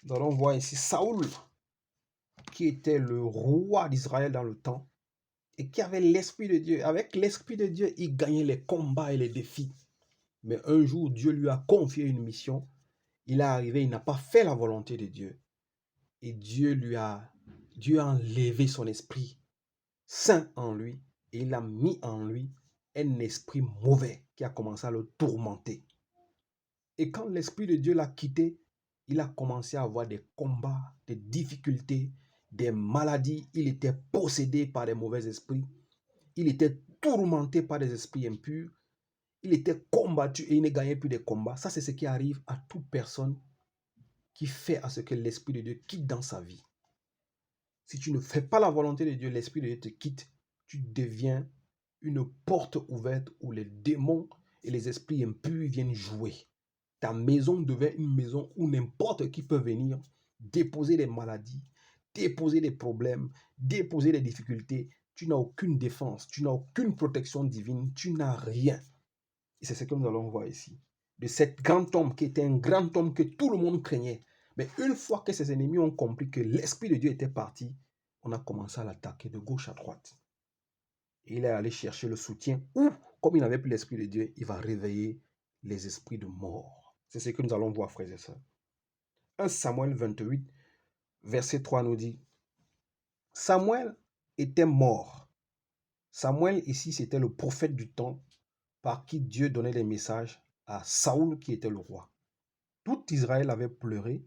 Nous allons voir ici Saoul, qui était le roi d'Israël dans le temps, et qui avait l'Esprit de Dieu. Avec l'Esprit de Dieu, il gagnait les combats et les défis. Mais un jour, Dieu lui a confié une mission. Il est arrivé, il n'a pas fait la volonté de Dieu. Et Dieu a enlevé son esprit saint en lui. Et il a mis en lui un esprit mauvais qui a commencé à le tourmenter. Et quand l'Esprit de Dieu l'a quitté, il a commencé à avoir des combats, des difficultés, des maladies. Il était possédé par des mauvais esprits. Il était tourmenté par des esprits impurs. Il était combattu et il ne gagnait plus des combats. Ça, c'est ce qui arrive à toute personne qui fait à ce que l'Esprit de Dieu quitte dans sa vie. Si tu ne fais pas la volonté de Dieu, l'Esprit de Dieu te quitte. Tu deviens une porte ouverte où les démons et les esprits impurs viennent jouer. Ta maison devient une maison où n'importe qui peut venir déposer des maladies, déposer des problèmes, déposer des difficultés. Tu n'as aucune défense, tu n'as aucune protection divine, tu n'as rien. Et c'est ce que nous allons voir ici. De cet grand homme qui était un grand homme que tout le monde craignait. Mais une fois que ses ennemis ont compris que l'Esprit de Dieu était parti, on a commencé à l'attaquer de gauche à droite. Et il est allé chercher le soutien ou, comme il n'avait plus l'Esprit de Dieu, il va réveiller les esprits de mort. C'est ce que nous allons voir, frères et sœurs. 1 Samuel 28, verset 3 nous dit, Samuel était mort. Samuel, ici, c'était le prophète du temps par qui Dieu donnait les messages à Saoul qui était le roi. Tout Israël avait pleuré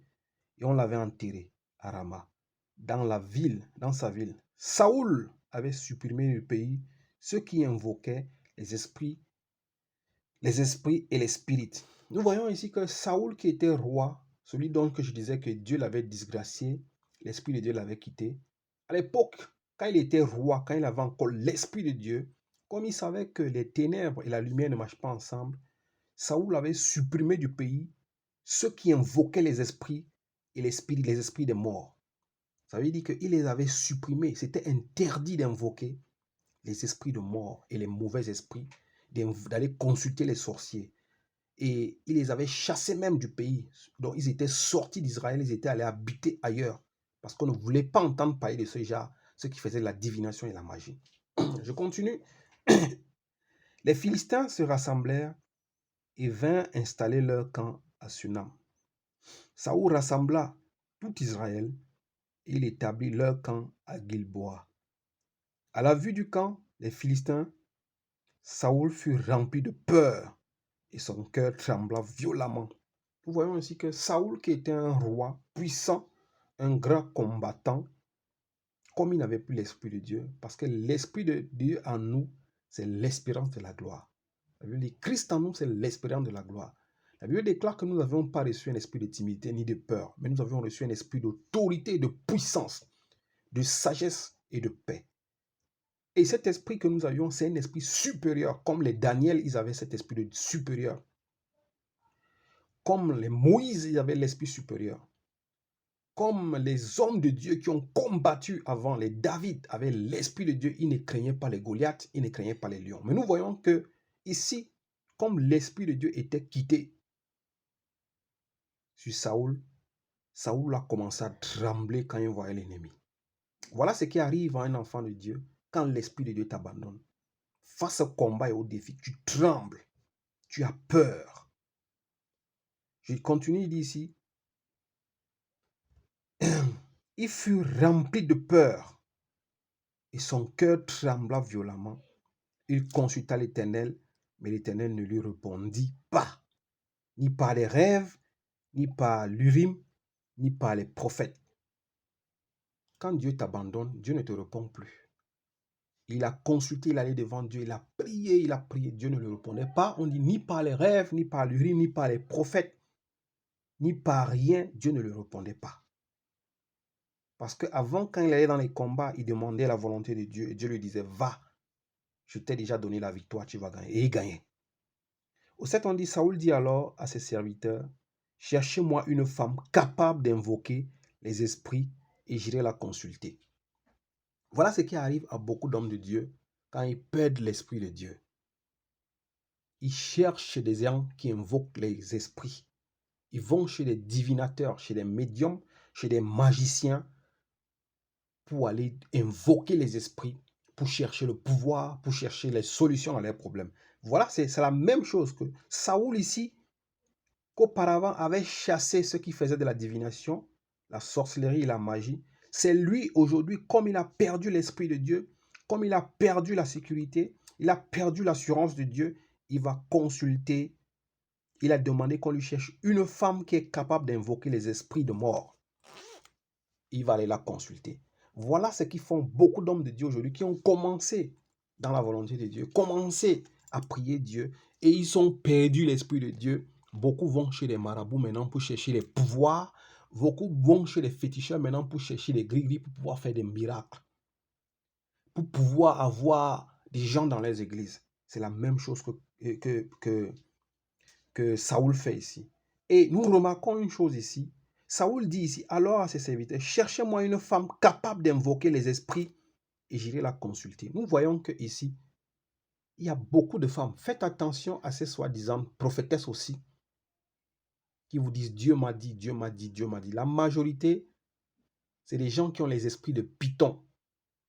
et on l'avait enterré à Rama, dans sa ville. Saoul avait supprimé du pays ceux qui invoquaient les esprits et les spirites. Nous voyons ici que Saoul qui était roi, celui dont je disais que Dieu l'avait disgracié, l'Esprit de Dieu l'avait quitté. À l'époque, quand il était roi, quand il avait encore l'Esprit de Dieu, comme il savait que les ténèbres et la lumière ne marchent pas ensemble, Saoul avait supprimé du pays ceux qui invoquaient les esprits et les esprits des morts. Ça veut dire qu'il les avait supprimés. C'était interdit d'invoquer les esprits de mort et les mauvais esprits, d'aller consulter les sorciers. Et il les avait chassés même du pays. Donc ils étaient sortis d'Israël, ils étaient allés habiter ailleurs. Parce qu'on ne voulait pas entendre parler de ce genre, ceux qui faisaient la divination et la magie. Je continue. Les Philistins se rassemblèrent et vinrent installer leur camp à Sunam. Saoul rassembla tout Israël et il établit leur camp à Gilboa. À la vue du camp des Philistins, Saoul fut rempli de peur et son cœur trembla violemment. Nous voyons aussi que Saoul, qui était un roi puissant, un grand combattant, comme il n'avait plus l'Esprit de Dieu, parce que l'Esprit de Dieu en nous, c'est l'espérance de la gloire. La Bible dit, Christ en nous, c'est l'espérance de la gloire. La Bible déclare que nous n'avions pas reçu un esprit de timidité ni de peur, mais nous avions reçu un esprit d'autorité et de puissance, de sagesse et de paix. Et cet esprit que nous avions, c'est un esprit supérieur, comme les Daniel, ils avaient cet esprit supérieur. Comme les Moïse, ils avaient l'esprit supérieur. Comme les hommes de Dieu qui ont combattu avant, les David avaient l'esprit de Dieu, ils ne craignaient pas les Goliaths, ils ne craignaient pas les lions. Mais nous voyons que ici, comme l'esprit de Dieu était quitté sur Saoul, Saoul a commencé à trembler quand il voyait l'ennemi. Voilà ce qui arrive à un enfant de Dieu quand l'esprit de Dieu t'abandonne. Face au combat et au défi, tu trembles, tu as peur. Je continue, il dit ici, il fut rempli de peur et son cœur trembla violemment. Il consulta l'Éternel, mais l'Éternel ne lui répondit pas, ni par les rêves, ni par l'Urim, ni par les prophètes. Quand Dieu t'abandonne, Dieu ne te répond plus. Il a consulté, il allait devant Dieu, il a prié, Dieu ne le répondait pas. On dit ni par les rêves, ni par l'urine, ni par les prophètes, ni par rien, Dieu ne le répondait pas. Parce qu'avant, quand il allait dans les combats, il demandait la volonté de Dieu et Dieu lui disait, va, je t'ai déjà donné la victoire, tu vas gagner. Et il gagnait. Au 7, on dit, Saoul dit alors à ses serviteurs, cherchez-moi une femme capable d'invoquer les esprits et j'irai la consulter. Voilà ce qui arrive à beaucoup d'hommes de Dieu quand ils perdent l'esprit de Dieu. Ils cherchent chez des gens qui invoquent les esprits. Ils vont chez des divinateurs, chez des médiums, chez des magiciens pour aller invoquer les esprits, pour chercher le pouvoir, pour chercher les solutions à leurs problèmes. Voilà, c'est la même chose que Saoul ici, qu'auparavant avait chassé ceux qui faisaient de la divination, la sorcellerie et la magie. C'est lui aujourd'hui, comme il a perdu l'esprit de Dieu, comme il a perdu la sécurité, il a perdu l'assurance de Dieu, il va consulter. Il a demandé qu'on lui cherche une femme qui est capable d'invoquer les esprits de mort. Il va aller la consulter. Voilà ce qu'ils font beaucoup d'hommes de Dieu aujourd'hui qui ont commencé dans la volonté de Dieu, commencé à prier Dieu et ils ont perdu l'esprit de Dieu. Beaucoup vont chez les marabouts maintenant pour chercher les pouvoirs. Beaucoup vont chez les féticheurs maintenant pour chercher les gris-gris pour pouvoir faire des miracles. Pour pouvoir avoir des gens dans les églises. C'est la même chose que Saoul fait ici. Et nous remarquons une chose ici. Saoul dit ici, alors à ses serviteurs, cherchez-moi une femme capable d'invoquer les esprits et j'irai la consulter. Nous voyons que ici, il y a beaucoup de femmes. Faites attention à ces soi-disant prophétesses aussi, qui vous disent Dieu m'a dit, Dieu m'a dit, Dieu m'a dit. La majorité, c'est des gens qui ont les esprits de python.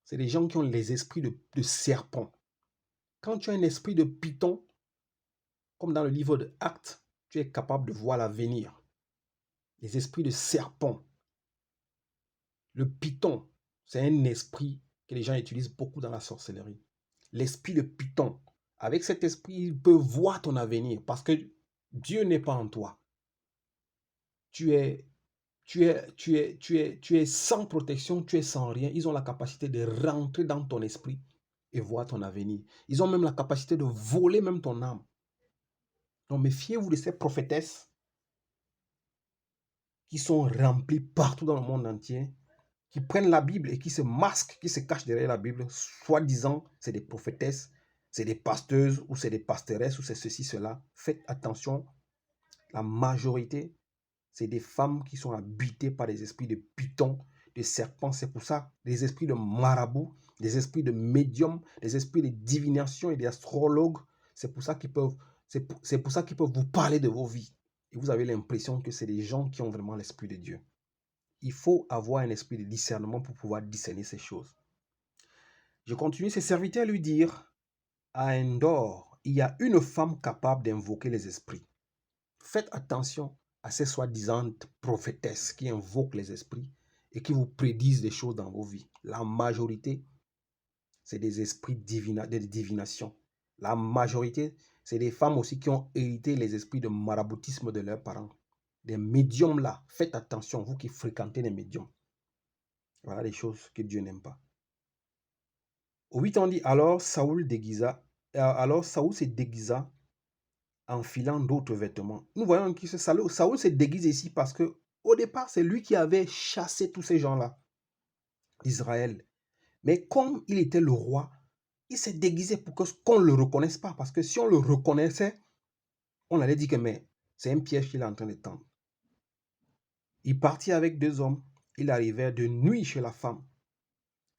C'est des gens qui ont les esprits de serpent. Quand tu as un esprit de python, comme dans le livre de Actes, tu es capable de voir l'avenir. Les esprits de serpent. Le python, c'est un esprit que les gens utilisent beaucoup dans la sorcellerie. L'esprit de python. Avec cet esprit, il peut voir ton avenir parce que Dieu n'est pas en toi. Tu es sans protection, tu es sans rien. Ils ont la capacité de rentrer dans ton esprit et voir ton avenir. Ils ont même la capacité de voler même ton âme. Donc méfiez-vous de ces prophétesses qui sont remplies partout dans le monde entier, qui prennent la Bible et qui se masquent, qui se cachent derrière la Bible, soi-disant c'est des prophétesses, c'est des pasteuses ou c'est des pasteresses ou c'est ceci, cela. Faites attention, la majorité, c'est des femmes qui sont habitées par des esprits de python, de serpents. C'est pour ça, des esprits de marabouts, des esprits de médiums, des esprits de divination et d'astrologues. C'est pour ça qu'ils peuvent, c'est pour ça qu'ils peuvent vous parler de vos vies. Et vous avez l'impression que c'est des gens qui ont vraiment l'esprit de Dieu. Il faut avoir un esprit de discernement pour pouvoir discerner ces choses. Je continue. Ses serviteurs lui dirent, à Endor, il y a une femme capable d'invoquer les esprits. Faites attention à ces soi-disant prophétesses qui invoquent les esprits et qui vous prédisent des choses dans vos vies. La majorité, c'est des esprits de divination. La majorité, c'est des femmes aussi qui ont hérité les esprits de maraboutisme de leurs parents. Des médiums là, faites attention, vous qui fréquentez les médiums. Voilà les choses que Dieu n'aime pas. Au 8, on dit, alors Saoul se déguisa en filant d'autres vêtements. Nous voyons que Saoul se déguise ici parce que au départ, c'est lui qui avait chassé tous ces gens-là d'Israël. Mais comme il était le roi, il s'est déguisé pour qu'on ne le reconnaisse pas. Parce que si on le reconnaissait, on allait dire que mais c'est un piège qu'il est en train de tendre. Il partit avec 2 hommes. Il arrivait de nuit chez la femme.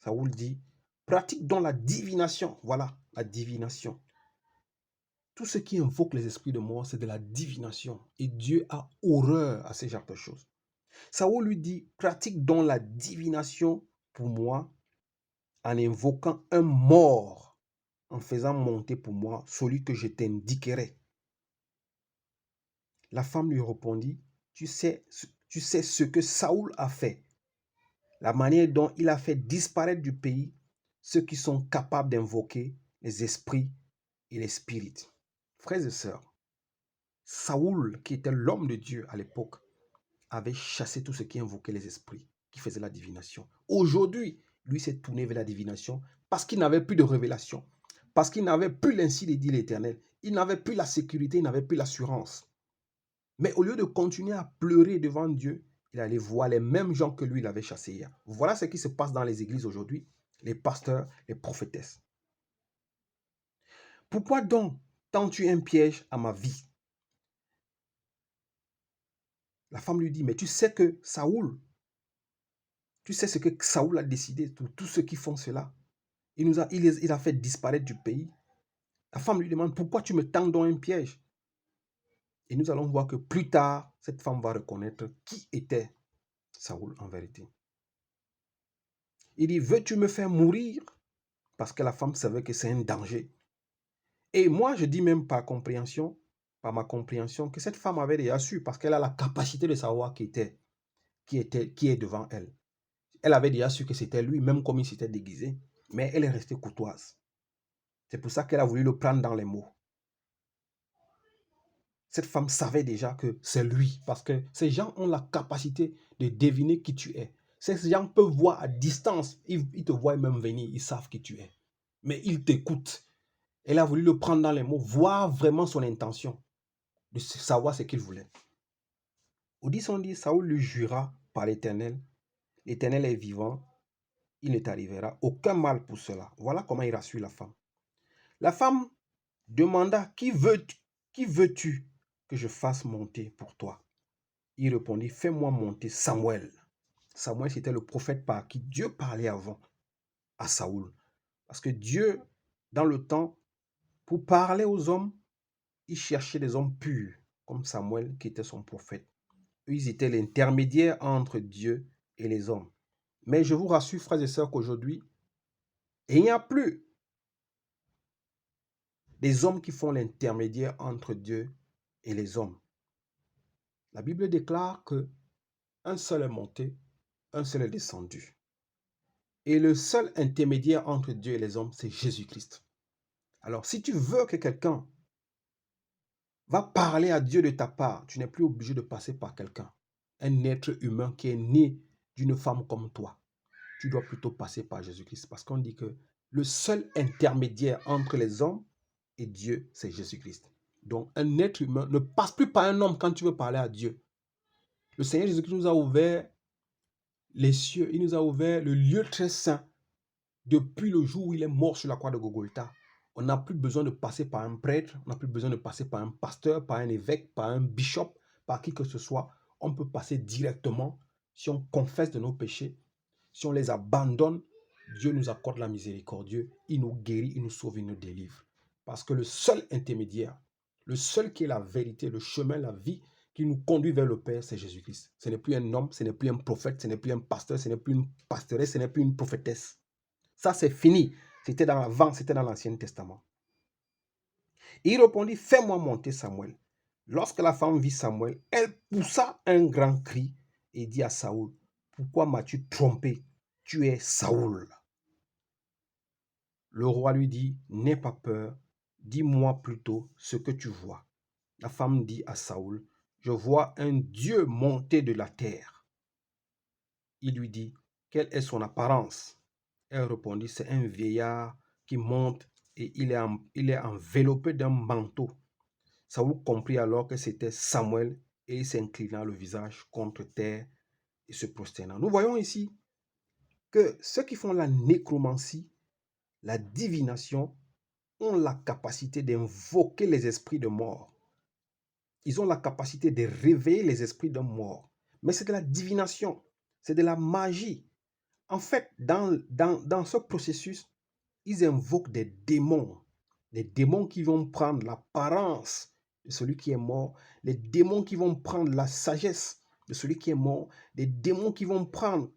Saoul dit, pratique donc la divination. Voilà, la divination. Tout ce qui invoque les esprits de mort, c'est de la divination. Et Dieu a horreur à ce genre de choses. Saoul lui dit, pratique donc la divination pour moi en invoquant un mort, en faisant monter pour moi celui que je t'indiquerai. La femme lui répondit, tu sais ce que Saoul a fait, la manière dont il a fait disparaître du pays ceux qui sont capables d'invoquer les esprits et les spirites. Frères et sœurs, Saoul, qui était l'homme de Dieu à l'époque, avait chassé tout ce qui invoquait les esprits. qui faisait la divination. Aujourd'hui, lui s'est tourné vers la divination parce qu'il n'avait plus de révélation, parce qu'il n'avait plus l'ainsi de dit l'Éternel. Il n'avait plus la sécurité, il n'avait plus l'assurance. Mais au lieu de continuer à pleurer devant Dieu, il allait voir les mêmes gens que lui, il avait chassés hier. Voilà ce qui se passe dans les églises aujourd'hui, les pasteurs, les prophétesses. Pourquoi donc tends-tu un piège à ma vie? La femme lui dit, mais tu sais que Saoul, tu sais ce que Saoul a décidé, tous ceux qui font cela. Il a fait disparaître du pays. La femme lui demande, pourquoi tu me tends donc un piège? Et nous allons voir que plus tard, cette femme va reconnaître qui était Saoul en vérité. Il dit, veux-tu me faire mourir? Parce que la femme savait que c'est un danger. Et moi, je dis même par ma compréhension, que cette femme avait déjà su, parce qu'elle a la capacité de savoir qui est devant elle. Elle avait déjà su que c'était lui, même comme il s'était déguisé, mais elle est restée courtoise. C'est pour ça qu'elle a voulu le prendre dans les mots. Cette femme savait déjà que c'est lui, parce que ces gens ont la capacité de deviner qui tu es. Ces gens peuvent voir à distance, ils te voient même venir, ils savent qui tu es. Mais ils t'écoutent. Elle a voulu le prendre dans les mots, voir vraiment son intention, de savoir ce qu'il voulait. Au 10, on dit, Saoul lui jura par l'Éternel, l'Éternel est vivant, il ne t'arrivera aucun mal pour cela. Voilà comment il rassure la femme. La femme demanda, qui veux-tu que je fasse monter pour toi? Il répondit, fais-moi monter Samuel. Samuel, c'était le prophète par qui Dieu parlait avant à Saoul. Parce que Dieu, dans le temps, pour parler aux hommes, il cherchait des hommes purs, comme Samuel qui était son prophète. Ils étaient l'intermédiaire entre Dieu et les hommes. Mais je vous rassure, frères et sœurs, qu'aujourd'hui, il n'y a plus des hommes qui font l'intermédiaire entre Dieu et les hommes. La Bible déclare que un seul est monté, un seul est descendu. Et le seul intermédiaire entre Dieu et les hommes, c'est Jésus-Christ. Alors, si tu veux que quelqu'un va parler à Dieu de ta part, tu n'es plus obligé de passer par quelqu'un. Un être humain qui est né d'une femme comme toi. Tu dois plutôt passer par Jésus-Christ. Parce qu'on dit que le seul intermédiaire entre les hommes et Dieu, c'est Jésus-Christ. Donc, un être humain ne passe plus par un homme quand tu veux parler à Dieu. Le Seigneur Jésus-Christ nous a ouvert les cieux. Il nous a ouvert le lieu très saint depuis le jour où il est mort sur la croix de Golgotha. On n'a plus besoin de passer par un prêtre, on n'a plus besoin de passer par un pasteur, par un évêque, par un bishop, par qui que ce soit. On peut passer directement si on confesse de nos péchés. Si on les abandonne, Dieu nous accorde la miséricorde. Il nous guérit, il nous sauve, il nous délivre. Parce que le seul intermédiaire, le seul qui est la vérité, le chemin, la vie, qui nous conduit vers le Père, c'est Jésus-Christ. Ce n'est plus un homme, ce n'est plus un prophète, ce n'est plus un pasteur, ce n'est plus une pastoresse, ce n'est plus une prophétesse. Ça, c'est fini. C'était dans l'Avant, c'était dans l'Ancien Testament. Il répondit, fais-moi monter Samuel. Lorsque la femme vit Samuel, elle poussa un grand cri et dit à Saoul, pourquoi m'as-tu trompé? Tu es Saoul. Le roi lui dit, n'aie pas peur, dis-moi plutôt ce que tu vois. La femme dit à Saoul, je vois un Dieu monter de la terre. Il lui dit, quelle est son apparence? Elle répondit, c'est un vieillard qui monte et il est enveloppé d'un manteau. Saoul comprit alors que c'était Samuel et il s'inclina le visage contre terre et se prosterna. Nous voyons ici que ceux qui font la nécromancie, la divination, ont la capacité d'invoquer les esprits de mort. Ils ont la capacité de réveiller les esprits de mort. Mais c'est de la divination, c'est de la magie. En fait, dans ce processus, ils invoquent des démons qui vont prendre l'apparence de celui qui est mort, les démons qui vont prendre la sagesse de celui qui est mort, les démons qui vont prendre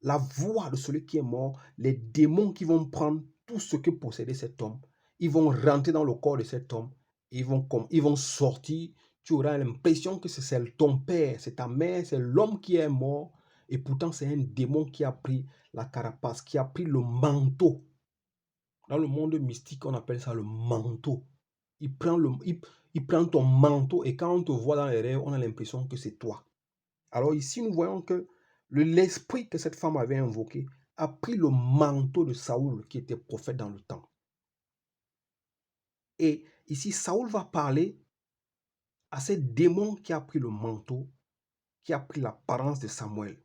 la voix de celui qui est mort, les démons qui vont prendre tout ce que possédait cet homme. Ils vont rentrer dans le corps de cet homme, ils vont sortir. Tu auras l'impression que c'est ton père, c'est ta mère, c'est l'homme qui est mort, et pourtant c'est un démon qui a pris la carapace, qui a pris le manteau. Dans le monde mystique, on appelle ça le manteau. Il prend ton manteau et quand on te voit dans les rêves, on a l'impression que c'est toi. Alors ici, nous voyons que l'esprit que cette femme avait invoqué a pris le manteau de Saoul qui était prophète dans le temps. Et ici, Saoul va parler à ce démon qui a pris le manteau, qui a pris l'apparence de Samuel.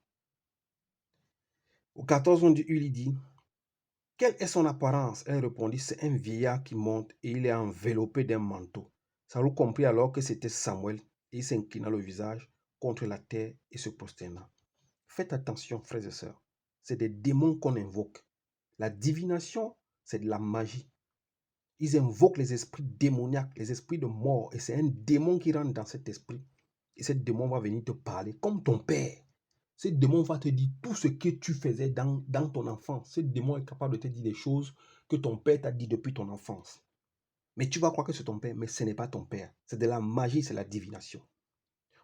Au 14, il lui dit, « Quelle est son apparence ?» Elle répondit, « C'est un vieillard qui monte et il est enveloppé d'un manteau. » Saoul comprit alors que c'était Samuel et il s'inclina le visage contre la terre et se prosterna. Faites attention, frères et sœurs, c'est des démons qu'on invoque. La divination, c'est de la magie. Ils invoquent les esprits démoniaques, les esprits de mort, et c'est un démon qui rentre dans cet esprit. Et ce démon va venir te parler comme ton père. Ce démon va te dire tout ce que tu faisais dans ton enfance. Ce démon est capable de te dire des choses que ton père t'a dit depuis ton enfance. Mais tu vas croire que c'est ton père, mais ce n'est pas ton père. C'est de la magie, c'est la divination.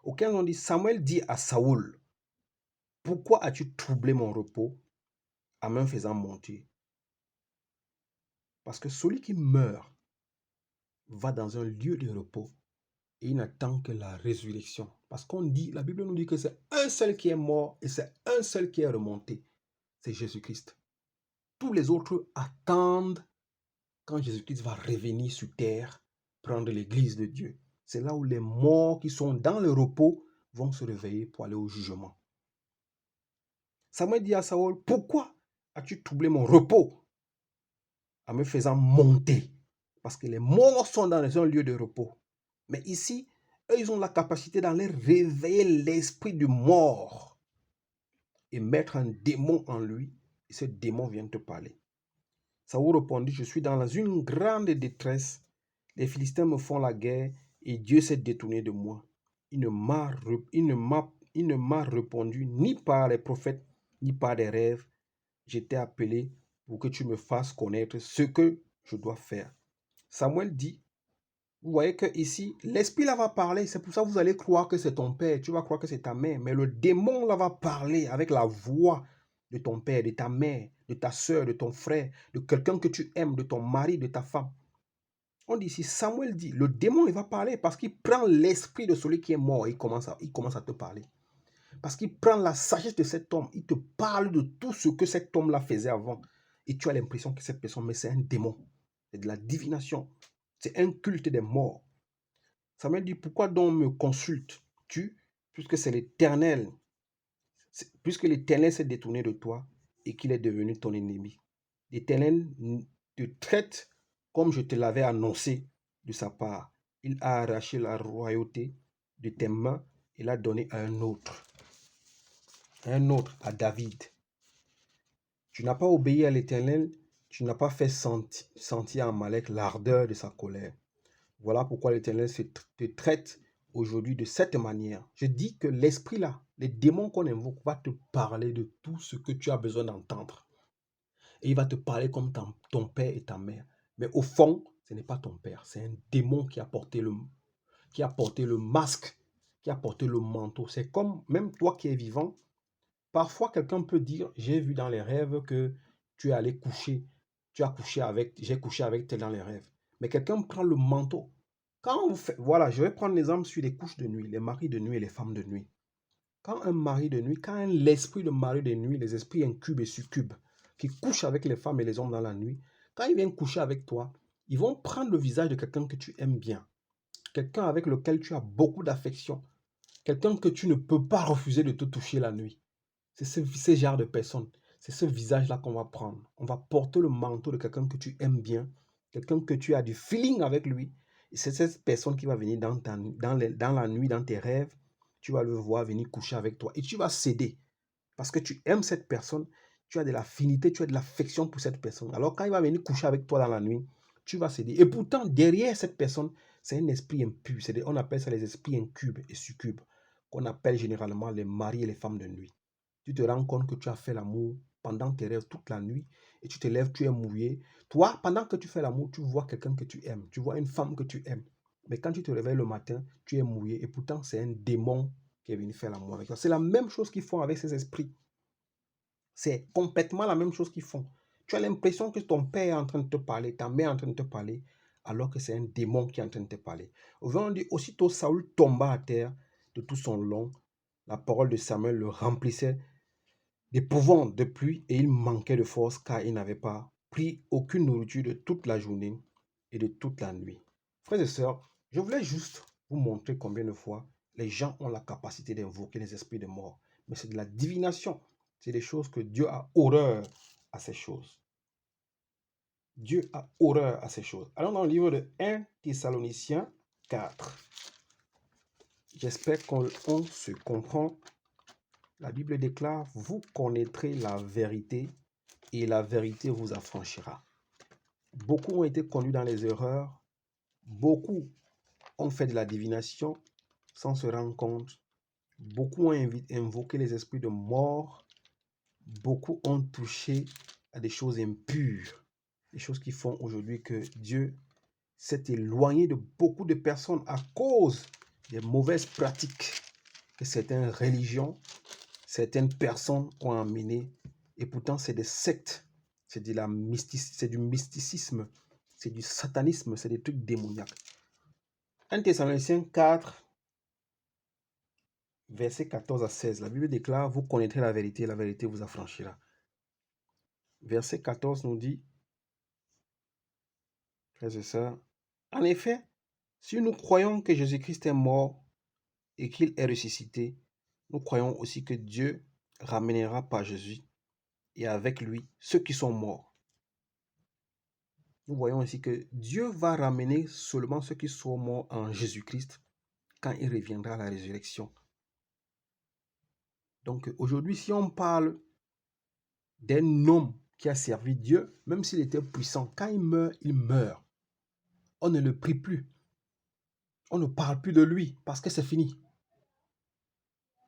Au 15, on dit, Samuel dit à Saoul, « Pourquoi as-tu troublé mon repos en me faisant monter ?» Parce que celui qui meurt va dans un lieu de repos et il n'attend que la résurrection. Parce qu'on dit, la Bible nous dit que c'est un seul qui est mort et c'est un seul qui est remonté. C'est Jésus-Christ. Tous les autres attendent quand Jésus-Christ va revenir sur terre, prendre l'église de Dieu. C'est là où les morts qui sont dans le repos vont se réveiller pour aller au jugement. Samuel dit à Saül, « Pourquoi as-tu troublé mon repos en me faisant monter ?» Parce que les morts sont dans un lieu de repos. Mais ici, eux, ils ont la capacité d'aller réveiller l'esprit du mort et mettre un démon en lui. Et ce démon vient te parler. Saül répondit, « Je suis dans une grande détresse. Les Philistins me font la guerre et Dieu s'est détourné de moi. Il ne m'a répondu ni par les prophètes, ni par des rêves. J'étais appelé pour que tu me fasses connaître ce que je dois faire. » Samuel dit, vous voyez que ici, l'esprit là va parler. C'est pour ça que vous allez croire que c'est ton père. Tu vas croire que c'est ta mère. Mais le démon là va parler avec la voix de ton père, de ta mère, de ta soeur, de ton frère, de quelqu'un que tu aimes, de ton mari, de ta femme. On dit ici, Samuel dit, le démon il va parler parce qu'il prend l'esprit de celui qui est mort et il commence à te parler. Parce qu'il prend la sagesse de cet homme. Il te parle de tout ce que cet homme là faisait avant. Et tu as l'impression que cette personne, mais c'est un démon. C'est de la divination. C'est un culte des morts. Samuel dit, pourquoi donc me consultes-tu, puisque c'est l'Éternel, puisque l'Éternel s'est détourné de toi et qu'il est devenu ton ennemi. L'Éternel te traite comme je te l'avais annoncé de sa part. Il a arraché la royauté de tes mains et l'a donné à un autre, à David. Tu n'as pas obéi à l'Éternel, tu n'as pas fait sentir à Amalek l'ardeur de sa colère. Voilà pourquoi l'Éternel te traite aujourd'hui de cette manière. Je dis que l'esprit là, les démons qu'on invoque, va te parler de tout ce que tu as besoin d'entendre. Et il va te parler comme ton père et ta mère. Mais au fond, ce n'est pas ton père. C'est un démon qui a porté le masque, qui a porté le manteau. C'est comme, même toi qui es vivant, parfois quelqu'un peut dire, j'ai vu dans les rêves que tu es allé coucher, j'ai couché avec tel dans les rêves. Mais quelqu'un prend le manteau. Quand vous faites, voilà, je vais prendre l'exemple sur les couches de nuit, les maris de nuit et les femmes de nuit. Quand un mari de nuit, quand l'esprit de mari de nuit, les esprits incubes et succubes, qui couchent avec les femmes et les hommes dans la nuit, quand ils viennent coucher avec toi, ils vont prendre le visage de quelqu'un que tu aimes bien, quelqu'un avec lequel tu as beaucoup d'affection, quelqu'un que tu ne peux pas refuser de te toucher la nuit. C'est ce genre de personne, c'est ce visage-là qu'on va prendre. On va porter le manteau de quelqu'un que tu aimes bien, quelqu'un que tu as du feeling avec lui. Et c'est cette personne qui va venir dans la nuit, dans tes rêves. Tu vas le voir venir coucher avec toi et tu vas céder. Parce que tu aimes cette personne, tu as de l'affinité, tu as de l'affection pour cette personne. Alors quand il va venir coucher avec toi dans la nuit, tu vas céder. Et pourtant, derrière cette personne, c'est un esprit impur. On appelle ça les esprits incubes et succubes, qu'on appelle généralement les maris et les femmes de nuit. Tu te rends compte que tu as fait l'amour pendant tes rêves toute la nuit et tu te lèves, tu es mouillé. Toi, pendant que tu fais l'amour, tu vois quelqu'un que tu aimes. Tu vois une femme que tu aimes. Mais quand tu te réveilles le matin, tu es mouillé et pourtant c'est un démon qui est venu faire l'amour avec toi. C'est la même chose qu'ils font avec ces esprits. C'est complètement la même chose qu'ils font. Tu as l'impression que ton père est en train de te parler, ta mère est en train de te parler, alors que c'est un démon qui est en train de te parler. On dit, aussitôt Saül tomba à terre de tout son long. La parole de Samuel le remplissait d'épouvante de pluie et il manquait de force car il n'avait pas pris aucune nourriture de toute la journée et de toute la nuit. Frères et sœurs, je voulais juste vous montrer combien de fois les gens ont la capacité d'invoquer les esprits de mort. Mais c'est de la divination. C'est des choses que Dieu a horreur à ces choses. Dieu a horreur à ces choses. Allons dans le livre de 1 Thessaloniciens 4. J'espère qu'on se comprend. La Bible déclare, vous connaîtrez la vérité et la vérité vous affranchira. Beaucoup ont été conduits dans les erreurs. Beaucoup ont fait de la divination sans se rendre compte. Beaucoup ont invoqué les esprits de mort. Beaucoup ont touché à des choses impures. Des choses qui font aujourd'hui que Dieu s'est éloigné de beaucoup de personnes à cause des mauvaises pratiques que certaines religions, certaines personnes ont amenées. Et pourtant, c'est des sectes, c'est du mysticisme, c'est du satanisme, c'est des trucs démoniaques. 1 Thessaloniciens 4, versets 14 à 16, la Bible déclare, vous connaîtrez la vérité vous affranchira. Verset 14 nous dit, frères et sœurs, en effet, si nous croyons que Jésus-Christ est mort et qu'il est ressuscité, nous croyons aussi que Dieu ramènera par Jésus et avec lui ceux qui sont morts. Nous voyons aussi que Dieu va ramener seulement ceux qui sont morts en Jésus-Christ quand il reviendra à la résurrection. Donc aujourd'hui, si on parle d'un homme qui a servi Dieu, même s'il était puissant, quand il meurt, il meurt. On ne le prie plus. On ne parle plus de lui parce que c'est fini.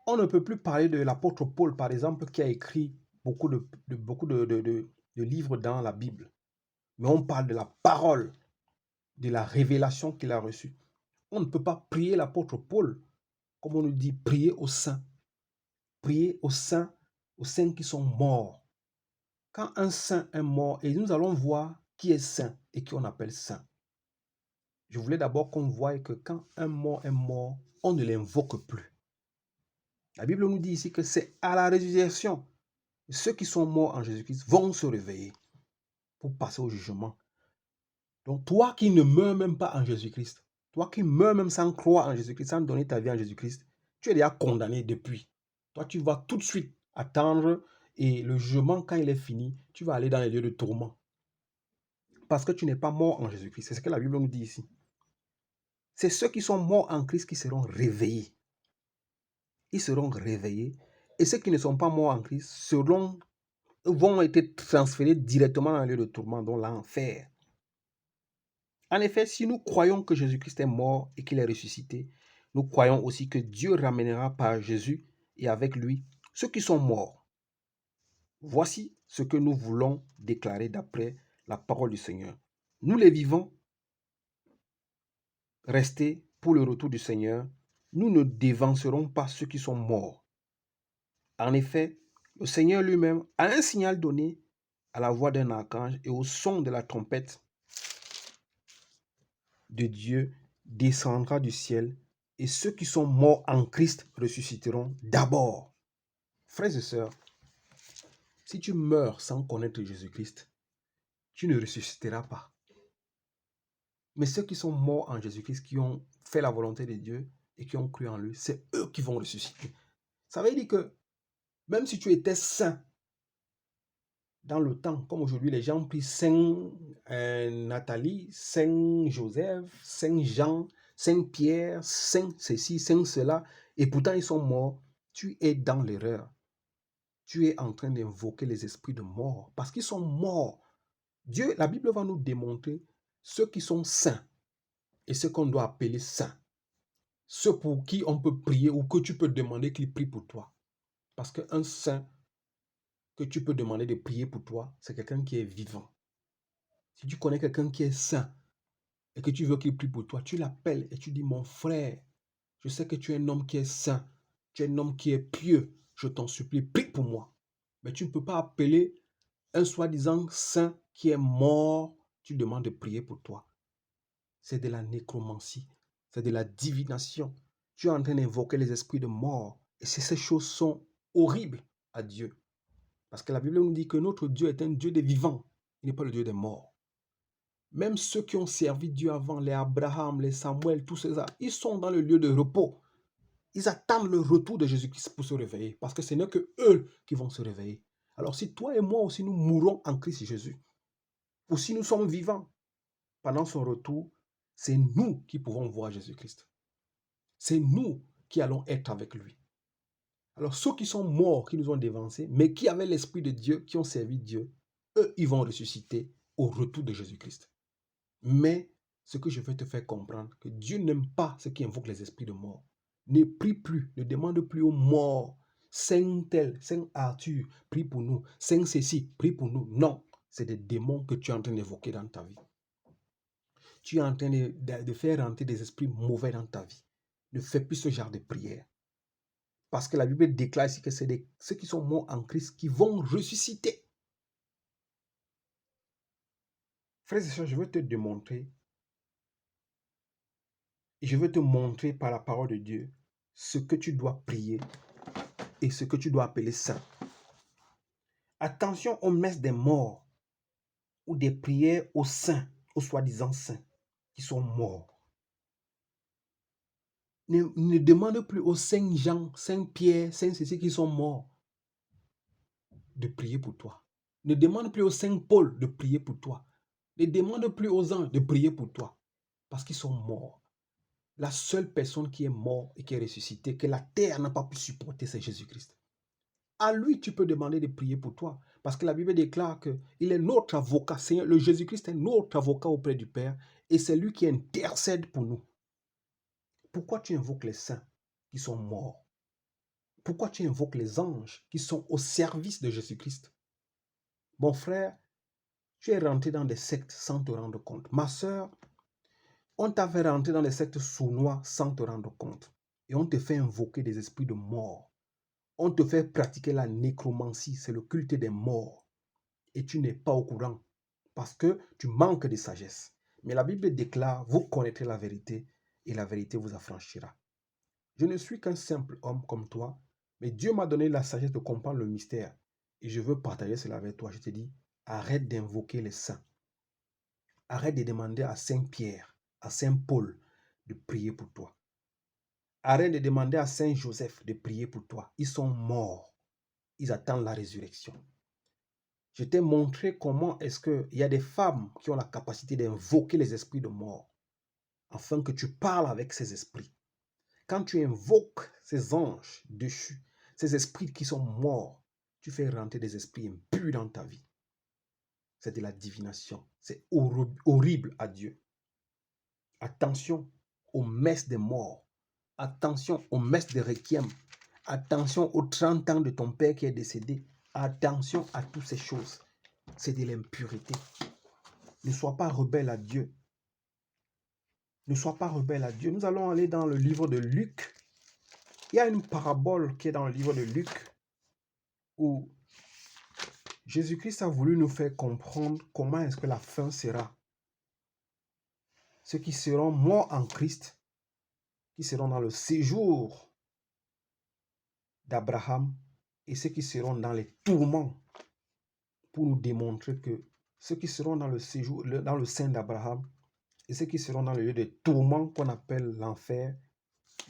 On ne peut plus parler de l'apôtre Paul, par exemple, qui a écrit beaucoup de livres dans la Bible. Mais on parle de la parole, de la révélation qu'il a reçue. On ne peut pas prier l'apôtre Paul, comme on nous dit, prier aux saints. Prier aux saints qui sont morts. Quand un saint est mort, et nous allons voir qui est saint et qui on appelle saint. Je voulais d'abord qu'on voie que quand un mort est mort, on ne l'invoque plus. La Bible nous dit ici que c'est à la résurrection. Ceux qui sont morts en Jésus-Christ vont se réveiller pour passer au jugement. Donc toi qui ne meurs même pas en Jésus-Christ, toi qui meurs même sans croire en Jésus-Christ, sans donner ta vie en Jésus-Christ, tu es déjà condamné depuis. Toi, tu vas tout de suite attendre et le jugement, quand il est fini, tu vas aller dans les lieux de tourment. Parce que tu n'es pas mort en Jésus-Christ. C'est ce que la Bible nous dit ici. C'est ceux qui sont morts en Christ qui seront réveillés. Ils seront réveillés. Et ceux qui ne sont pas morts en Christ vont être transférés directement dans le lieu de tourment, dans l'enfer. En effet, si nous croyons que Jésus-Christ est mort et qu'il est ressuscité, nous croyons aussi que Dieu ramènera par Jésus et avec lui ceux qui sont morts. Voici ce que nous voulons déclarer d'après la parole du Seigneur. Nous les vivants, restés pour le retour du Seigneur, nous ne dévancerons pas ceux qui sont morts. En effet, le Seigneur lui-même a un signal donné à la voix d'un archange et au son de la trompette de Dieu descendra du ciel et ceux qui sont morts en Christ ressusciteront d'abord. Frères et sœurs, si tu meurs sans connaître Jésus-Christ, tu ne ressusciteras pas. Mais ceux qui sont morts en Jésus-Christ, qui ont fait la volonté de Dieu et qui ont cru en lui, c'est eux qui vont ressusciter. Ça veut dire que même si tu étais saint dans le temps, comme aujourd'hui les gens prient Saint Nathalie, Saint Joseph, Saint Jean, Saint Pierre, Saint ceci, Saint cela, et pourtant ils sont morts, tu es dans l'erreur. Tu es en train d'invoquer les esprits de mort parce qu'ils sont morts. Dieu, la Bible va nous démontrer ceux qui sont saints et ceux qu'on doit appeler saints. Ceux pour qui on peut prier ou que tu peux demander qu'ils prient pour toi. Parce qu'un saint que tu peux demander de prier pour toi, c'est quelqu'un qui est vivant. Si tu connais quelqu'un qui est saint et que tu veux qu'il prie pour toi, tu l'appelles et tu dis, mon frère, je sais que tu es un homme qui est saint, tu es un homme qui est pieux, je t'en supplie, prie pour moi. Mais tu ne peux pas appeler un soi-disant saint qui est mort, tu demandes de prier pour toi. C'est de la nécromancie, c'est de la divination. Tu es en train d'invoquer les esprits de mort. Et ces choses sont horribles à Dieu. Parce que la Bible nous dit que notre Dieu est un Dieu des vivants. Il n'est pas le Dieu des morts. Même ceux qui ont servi Dieu avant, les Abraham, les Samuel, tous ces ils sont dans le lieu de repos. Ils attendent le retour de Jésus-Christ pour se réveiller. Parce que ce n'est que eux qui vont se réveiller. Alors si toi et moi aussi nous mourons en Christ Jésus, ou si nous sommes vivants pendant son retour, c'est nous qui pouvons voir Jésus-Christ. C'est nous qui allons être avec lui. Alors ceux qui sont morts, qui nous ont dévancés, mais qui avaient l'Esprit de Dieu, qui ont servi Dieu, eux, ils vont ressusciter au retour de Jésus-Christ. Mais ce que je veux te faire comprendre, que Dieu n'aime pas ceux qui invoquent les esprits de mort. Ne prie plus, ne demande plus aux morts. Saint tel, Saint Arthur, prie pour nous. Saint ceci, prie pour nous. Non, c'est des démons que tu es en train d'évoquer dans ta vie. Tu es en train de faire rentrer des esprits mauvais dans ta vie. Ne fais plus ce genre de prière. Parce que la Bible déclare ici que c'est ceux qui sont morts en Christ qui vont ressusciter. Frères et sœurs, je veux te démontrer et je veux te montrer par la parole de Dieu ce que tu dois prier et ce que tu dois appeler saint. Attention aux messes des morts ou des prières aux saints, aux soi-disant saints qui sont morts. Ne demande plus aux saints Jean, saint Pierre, saint ceci qui sont morts de prier pour toi. Ne demande plus aux saint Paul de prier pour toi. Ne demande plus aux anges de prier pour toi parce qu'ils sont morts. La seule personne qui est morte et qui est ressuscitée, que la terre n'a pas pu supporter, c'est Jésus-Christ. À lui, tu peux demander de prier pour toi. Parce que la Bible déclare qu'il est notre avocat. Seigneur, le Jésus-Christ est notre avocat auprès du Père. Et c'est lui qui intercède pour nous. Pourquoi tu invoques les saints qui sont morts? Pourquoi tu invoques les anges qui sont au service de Jésus-Christ? Mon frère, tu es rentré dans des sectes sans te rendre compte. Ma soeur, on t'a fait rentrer dans des sectes sournois sans te rendre compte. Et on te fait invoquer des esprits de mort. On te fait pratiquer la nécromancie, c'est le culte des morts. Et tu n'es pas au courant parce que tu manques de sagesse. Mais la Bible déclare, vous connaîtrez la vérité et la vérité vous affranchira. Je ne suis qu'un simple homme comme toi, mais Dieu m'a donné la sagesse de comprendre le mystère. Et je veux partager cela avec toi. Je te dis, arrête d'invoquer les saints. Arrête de demander à Saint Pierre, à Saint Paul de prier pour toi. Arrête de demander à Saint Joseph de prier pour toi. Ils sont morts. Ils attendent la résurrection. Je t'ai montré comment est-ce qu'il y a des femmes qui ont la capacité d'invoquer les esprits de mort afin que tu parles avec ces esprits. Quand tu invoques ces anges déchus, ces esprits qui sont morts, tu fais rentrer des esprits impurs dans ta vie. C'est de la divination. C'est horrible à Dieu. Attention aux messes des morts. Attention aux messes de requiem. Attention aux 30 ans de ton père qui est décédé. Attention à toutes ces choses. C'est de l'impureté. Ne sois pas rebelle à Dieu. Ne sois pas rebelle à Dieu. Nous allons aller dans le livre de Luc. Il y a une parabole qui est dans le livre de Luc où Jésus-Christ a voulu nous faire comprendre comment est-ce que la fin sera. Ceux qui seront morts en Christ, qui seront dans le séjour d'Abraham et ceux qui seront dans les tourments pour nous démontrer que ceux qui seront dans le séjour, dans le sein d'Abraham et ceux qui seront dans le lieu de tourments qu'on appelle l'enfer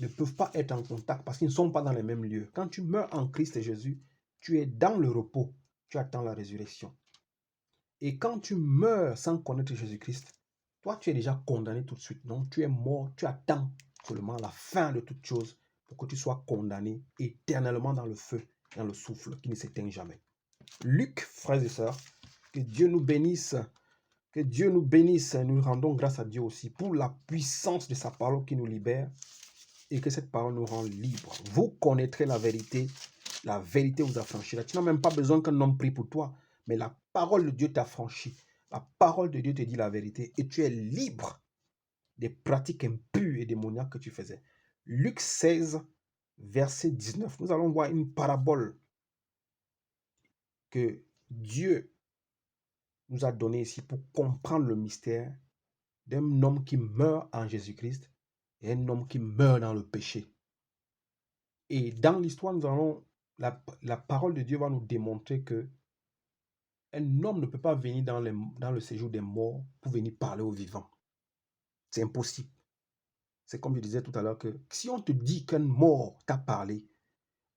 ne peuvent pas être en contact parce qu'ils ne sont pas dans les mêmes lieux. Quand tu meurs en Christ et Jésus, tu es dans le repos, tu attends la résurrection. Et quand tu meurs sans connaître Jésus-Christ, toi tu es déjà condamné tout de suite. Donc tu es mort, tu attends seulement la fin de toute chose pour que tu sois condamné éternellement dans le feu, dans le souffle qui ne s'éteint jamais. Luc, frères et sœurs, que Dieu nous bénisse. Que Dieu nous bénisse. Nous rendons grâce à Dieu aussi pour la puissance de sa parole qui nous libère et que cette parole nous rend libres. Vous connaîtrez la vérité vous affranchira. Tu n'as même pas besoin qu'un homme prie pour toi, mais la parole de Dieu t'affranchit. La parole de Dieu te dit la vérité et tu es libre des pratiques impures et démoniaques que tu faisais. Luc 16, verset 19. Nous allons voir une parabole que Dieu nous a donnée ici pour comprendre le mystère d'un homme qui meurt en Jésus-Christ et un homme qui meurt dans le péché. Et dans l'histoire, nous allons la parole de Dieu va nous démontrer que un homme ne peut pas venir dans le séjour des morts pour venir parler aux vivants. C'est impossible. C'est comme je disais tout à l'heure que si on te dit qu'un mort t'a parlé,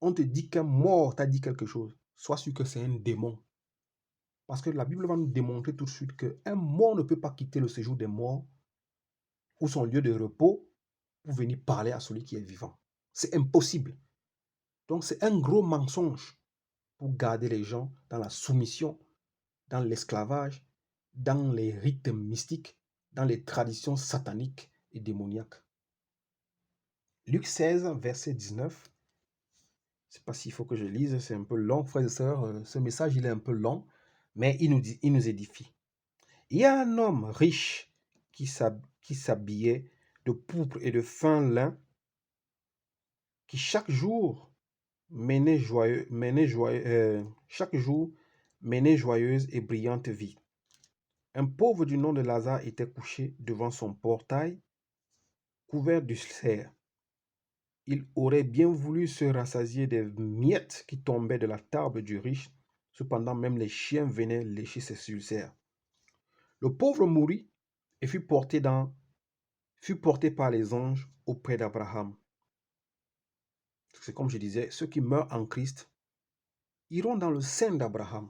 on te dit qu'un mort t'a dit quelque chose, sois sûr que c'est un démon. Parce que la Bible va nous démontrer tout de suite qu'un mort ne peut pas quitter le séjour des morts ou son lieu de repos pour venir parler à celui qui est vivant. C'est impossible. Donc c'est un gros mensonge pour garder les gens dans la soumission, dans l'esclavage, dans les rites mystiques, dans les traditions sataniques et démoniaques. Luc 16, verset 19. Je ne sais pas s'il faut que je lise, c'est un peu long, frères et sœurs. Ce message, il est un peu long, mais il nous édifie. Il y a un homme riche qui s'habillait de pourpre et de fin lin, qui chaque jour menait joyeuse et brillante vie. Un pauvre du nom de Lazare était couché devant son portail, couvert d'ulcères. Il aurait bien voulu se rassasier des miettes qui tombaient de la table du riche, cependant même les chiens venaient lécher ses ulcères. Le pauvre mourut et fut porté par les anges auprès d'Abraham. C'est comme je disais, ceux qui meurent en Christ iront dans le sein d'Abraham.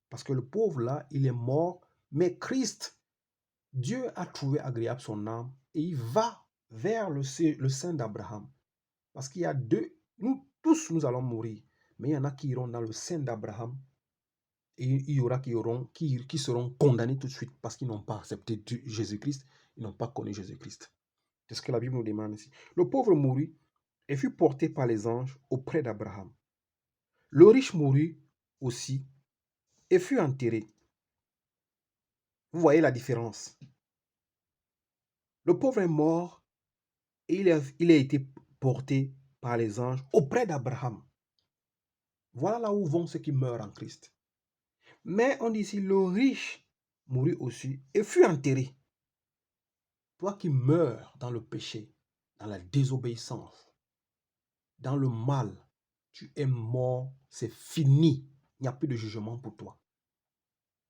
Parce que le pauvre là, il est mort, mais Christ, Dieu a trouvé agréable son âme et il va vers le sein d'Abraham. Parce qu'il y a deux, nous tous nous allons mourir, mais il y en a qui iront dans le sein d'Abraham et il y aura qui seront condamnés tout de suite parce qu'ils n'ont pas accepté Jésus-Christ, ils n'ont pas connu Jésus-Christ. C'est ce que la Bible nous demande ici. Le pauvre mourut et fut porté par les anges auprès d'Abraham. Le riche mourut aussi et fut enterré. Vous voyez la différence. Le pauvre est mort et il a été porté par les anges auprès d'Abraham. Voilà là où vont ceux qui meurent en Christ. Mais on dit ici, le riche mourut aussi et fut enterré. Toi qui meurs dans le péché, dans la désobéissance, dans le mal, tu es mort, c'est fini. Il n'y a plus de jugement pour toi.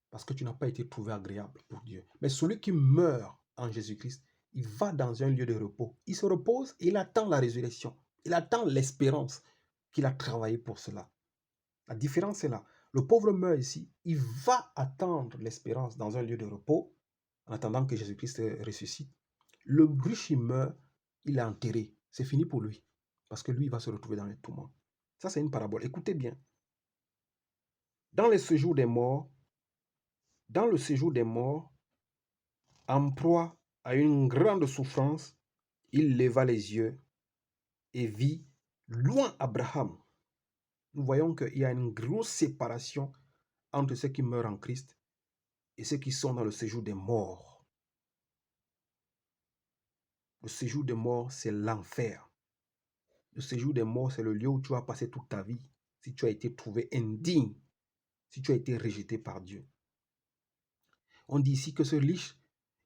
Parce que tu n'as pas été trouvé agréable pour Dieu. Mais celui qui meurt en Jésus-Christ, il va dans un lieu de repos. Il se repose et il attend la résurrection. Il attend l'espérance qu'il a travaillé pour cela. La différence est là. Le pauvre meurt ici. Il va attendre l'espérance dans un lieu de repos en attendant que Jésus-Christ ressuscite. Le riche, il meurt, il est enterré. C'est fini pour lui. Parce que lui, il va se retrouver dans les tourments. Ça, c'est une parabole. Écoutez bien. Dans le séjour des morts, en proie à une grande souffrance, il leva les yeux et vit loin Abraham. Nous voyons qu'il y a une grosse séparation entre ceux qui meurent en Christ et ceux qui sont dans le séjour des morts. Le séjour des morts, c'est l'enfer. Le séjour des morts, c'est le lieu où tu vas passer toute ta vie si tu as été trouvé indigne, si tu as été rejeté par Dieu. On dit ici que ce riche,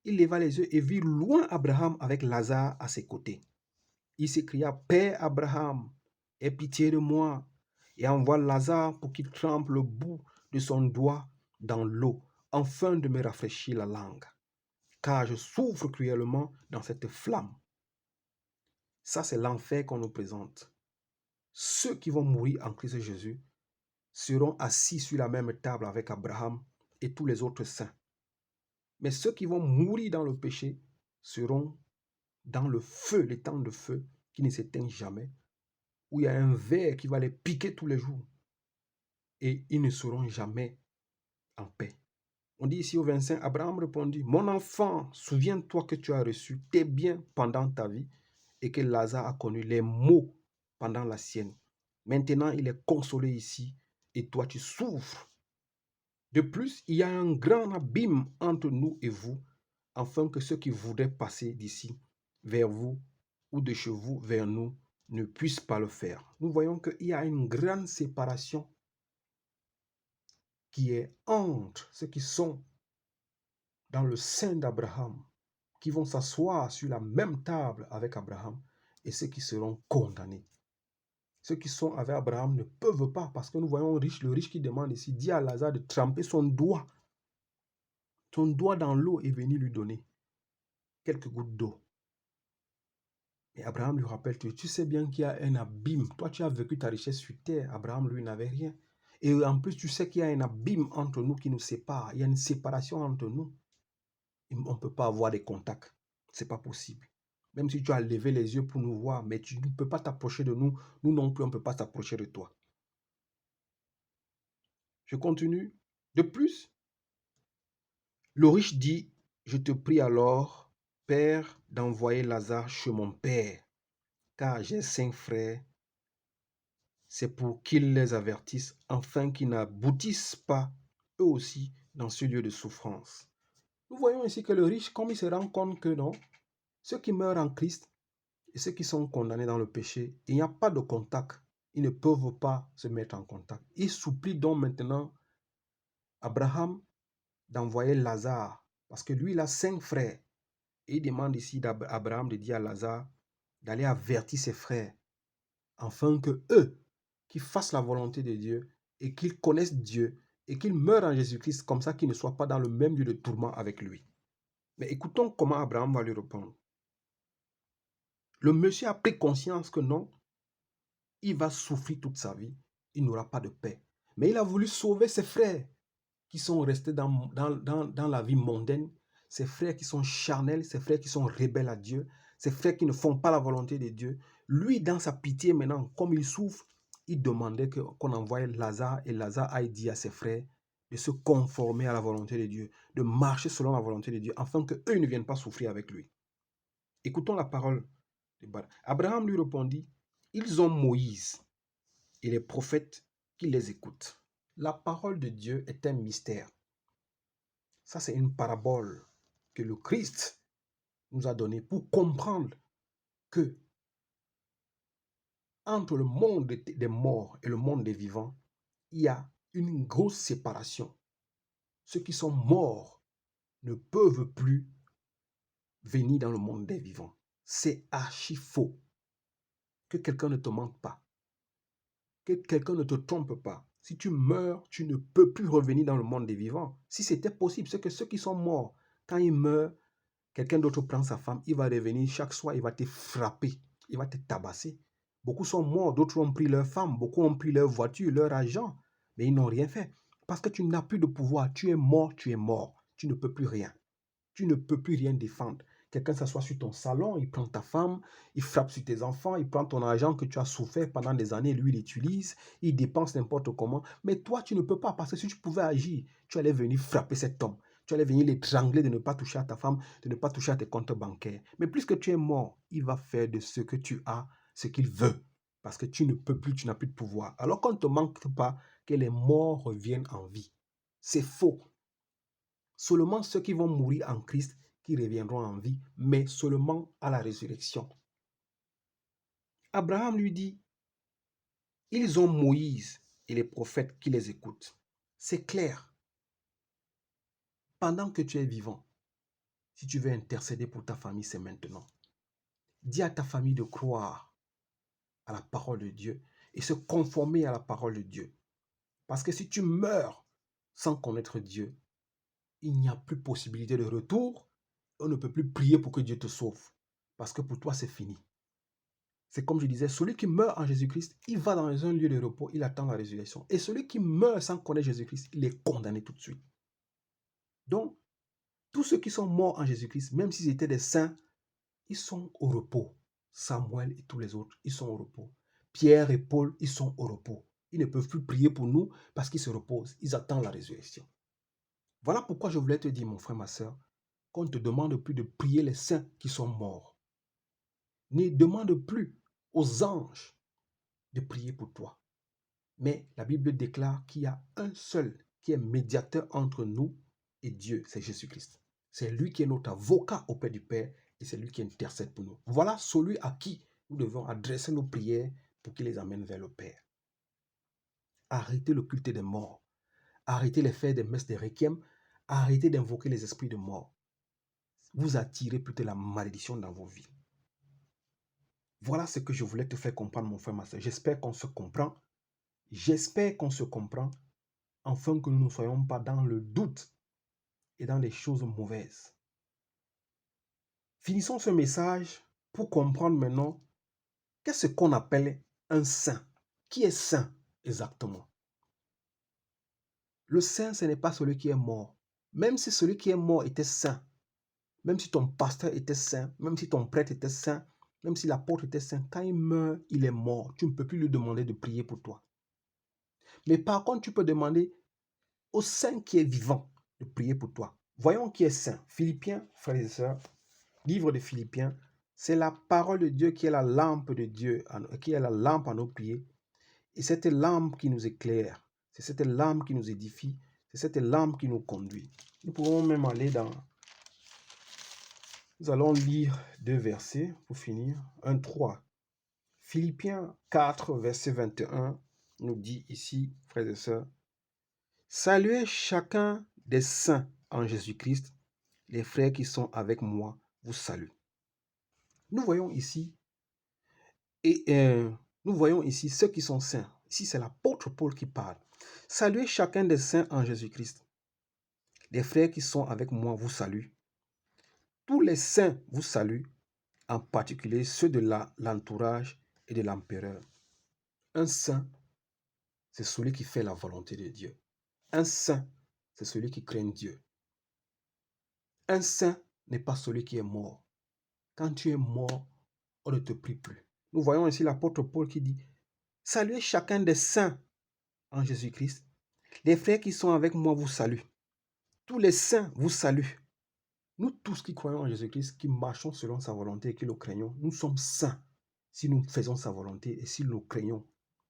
il leva les yeux et vit loin Abraham avec Lazare à ses côtés. Il s'écria, Père Abraham, aie pitié de moi et envoie Lazare pour qu'il trempe le bout de son doigt dans l'eau, afin de me rafraîchir la langue, car je souffre cruellement dans cette flamme. Ça, c'est l'enfer qu'on nous présente. Ceux qui vont mourir en Christ Jésus seront assis sur la même table avec Abraham et tous les autres saints. Mais ceux qui vont mourir dans le péché seront dans le feu, les temps de feu qui ne s'éteignent jamais, où il y a un ver qui va les piquer tous les jours. Et ils ne seront jamais en paix. On dit ici au 25, Abraham répondit, mon enfant, souviens-toi que tu as reçu tes biens pendant ta vie et que Lazare a connu les maux pendant la sienne. Maintenant, il est consolé ici et toi, tu souffres. De plus, il y a un grand abîme entre nous et vous, afin que ceux qui voudraient passer d'ici vers vous ou de chez vous vers nous ne puissent pas le faire. Nous voyons qu'il y a une grande séparation qui est entre ceux qui sont dans le sein d'Abraham, qui vont s'asseoir sur la même table avec Abraham, et ceux qui seront condamnés. Ceux qui sont avec Abraham ne peuvent pas, parce que nous voyons le riche qui demande ici, dit à Lazare de tremper son doigt dans l'eau et venir lui donner quelques gouttes d'eau. Et Abraham lui rappelle, tu sais bien qu'il y a un abîme. Toi, tu as vécu ta richesse sur terre. Abraham, lui, n'avait rien. Et en plus, tu sais qu'il y a un abîme entre nous qui nous sépare. Il y a une séparation entre nous. On ne peut pas avoir des contacts. Ce n'est pas possible. Même si tu as levé les yeux pour nous voir, mais tu ne peux pas t'approcher de nous. Nous non plus, on ne peut pas s'approcher de toi. Je continue. De plus, le riche dit, je te prie alors, Père, d'envoyer Lazare chez mon père, car j'ai 5 frères. C'est pour qu'ils les avertissent, afin qu'ils n'aboutissent pas, eux aussi, dans ce lieu de souffrance. Nous voyons ici que le riche, comme il se rend compte que non, ceux qui meurent en Christ et ceux qui sont condamnés dans le péché, il n'y a pas de contact. Ils ne peuvent pas se mettre en contact. Il supplie donc maintenant Abraham d'envoyer Lazare, parce que lui, il a 5 frères. Et il demande ici d'Abraham de dire à Lazare d'aller avertir ses frères, afin que eux, qui fassent la volonté de Dieu et qu'ils connaissent Dieu et qu'ils meurent en Jésus-Christ, comme ça qu'ils ne soient pas dans le même lieu de tourment avec lui. Mais écoutons comment Abraham va lui répondre. Le monsieur a pris conscience que non, il va souffrir toute sa vie, il n'aura pas de paix. Mais il a voulu sauver ses frères qui sont restés dans la vie mondaine, ses frères qui sont charnels, ses frères qui sont rebelles à Dieu, ses frères qui ne font pas la volonté de Dieu. Lui, dans sa pitié maintenant, comme il souffre, il demandait qu'on envoie Lazare, et Lazare a dit à ses frères de se conformer à la volonté de Dieu, de marcher selon la volonté de Dieu, afin qu'eux ne viennent pas souffrir avec lui. Écoutons la parole de Abraham lui répondit, ils ont Moïse et les prophètes qui les écoutent. La parole de Dieu est un mystère. Ça, c'est une parabole que le Christ nous a donnée pour comprendre que entre le monde des morts et le monde des vivants, il y a une grosse séparation. Ceux qui sont morts ne peuvent plus venir dans le monde des vivants. C'est archi faux. Que quelqu'un ne te mente pas. Que quelqu'un ne te trompe pas. Si tu meurs, tu ne peux plus revenir dans le monde des vivants. Si c'était possible, c'est que ceux qui sont morts, quand ils meurent, quelqu'un d'autre prend sa femme, il va revenir chaque soir, il va te frapper, il va te tabasser. Beaucoup sont morts, d'autres ont pris leur femme, beaucoup ont pris leur voiture, leur argent, mais ils n'ont rien fait. Parce que tu n'as plus de pouvoir, tu es mort, tu ne peux plus rien. Tu ne peux plus rien défendre. Quelqu'un s'assoit sur ton salon, il prend ta femme, il frappe sur tes enfants, il prend ton argent que tu as souffert pendant des années, lui il l'utilise, il dépense n'importe comment. Mais toi, tu ne peux pas, parce que si tu pouvais agir, tu allais venir frapper cet homme. Tu allais venir l'étrangler de ne pas toucher à ta femme, de ne pas toucher à tes comptes bancaires. Mais puisque tu es mort, il va faire de ce que tu as, ce qu'il veut. Parce que tu ne peux plus, tu n'as plus de pouvoir. Alors qu'on ne te manque pas que les morts reviennent en vie. C'est faux. Seulement ceux qui vont mourir en Christ qui reviendront en vie, mais seulement à la résurrection. Abraham lui dit, ils ont Moïse et les prophètes qui les écoutent. C'est clair. Pendant que tu es vivant, si tu veux intercéder pour ta famille, c'est maintenant. Dis à ta famille de croire à la parole de Dieu et se conformer à la parole de Dieu. Parce que si tu meurs sans connaître Dieu, il n'y a plus possibilité de retour. On ne peut plus prier pour que Dieu te sauve. Parce que pour toi, c'est fini. C'est comme je disais, celui qui meurt en Jésus-Christ, il va dans un lieu de repos, il attend la résurrection. Et celui qui meurt sans connaître Jésus-Christ, il est condamné tout de suite. Donc, tous ceux qui sont morts en Jésus-Christ, même s'ils étaient des saints, ils sont au repos. Samuel et tous les autres, ils sont au repos. Pierre et Paul, ils sont au repos. Ils ne peuvent plus prier pour nous parce qu'ils se reposent. Ils attendent la résurrection. Voilà pourquoi je voulais te dire, mon frère, ma soeur, qu'on ne te demande plus de prier les saints qui sont morts. Ne demande plus aux anges de prier pour toi. Mais la Bible déclare qu'il y a un seul qui est médiateur entre nous et Dieu, c'est Jésus-Christ. C'est lui qui est notre avocat auprès du Père et c'est lui qui intercède pour nous. Voilà celui à qui nous devons adresser nos prières pour qu'il les amène vers le Père. Arrêtez le culte des morts. Arrêtez les faire des messes de requiem. Arrêtez d'invoquer les esprits de mort. Vous attirez plutôt la malédiction dans vos vies. Voilà ce que je voulais te faire comprendre, mon frère, ma soeur. J'espère qu'on se comprend. J'espère qu'on se comprend, afin que nous ne soyons pas dans le doute et dans les choses mauvaises. Finissons ce message pour comprendre maintenant qu'est-ce qu'on appelle un saint. Qui est saint exactement? Le saint, ce n'est pas celui qui est mort. Même si celui qui est mort était saint, même si ton pasteur était saint, même si ton prêtre était saint, même si l'apôtre était saint, quand il meurt, il est mort. Tu ne peux plus lui demander de prier pour toi. Mais par contre, tu peux demander au saint qui est vivant de prier pour toi. Voyons qui est saint. Philippiens, frères et sœurs, livre de Philippiens, c'est la parole de Dieu qui est la lampe de Dieu, qui est la lampe à nos pieds. Et cette lampe qui nous éclaire, c'est cette lampe qui nous édifie, c'est cette lampe qui nous conduit. Nous pouvons même aller dans... Nous allons lire 2 versets pour finir. 3. Philippiens 4, verset 21 nous dit ici, frères et sœurs, « Saluez chacun des saints en Jésus-Christ. Les frères qui sont avec moi vous saluent. » Nous voyons ici, nous voyons ici ceux qui sont saints. Ici, c'est l'apôtre Paul qui parle. « Saluez chacun des saints en Jésus-Christ. Les frères qui sont avec moi vous saluent. Tous les saints vous saluent, en particulier ceux de l'entourage et de l'empereur. » Un saint, c'est celui qui fait la volonté de Dieu. Un saint, c'est celui qui craint Dieu. Un saint n'est pas celui qui est mort. Quand tu es mort, on ne te prie plus. Nous voyons ici l'apôtre Paul qui dit, « Saluez chacun des saints en Jésus-Christ. Les frères qui sont avec moi vous saluent. Tous les saints vous saluent. » Nous tous qui croyons en Jésus-Christ, qui marchons selon sa volonté et qui le craignons, nous sommes saints si nous faisons sa volonté et si nous le craignons.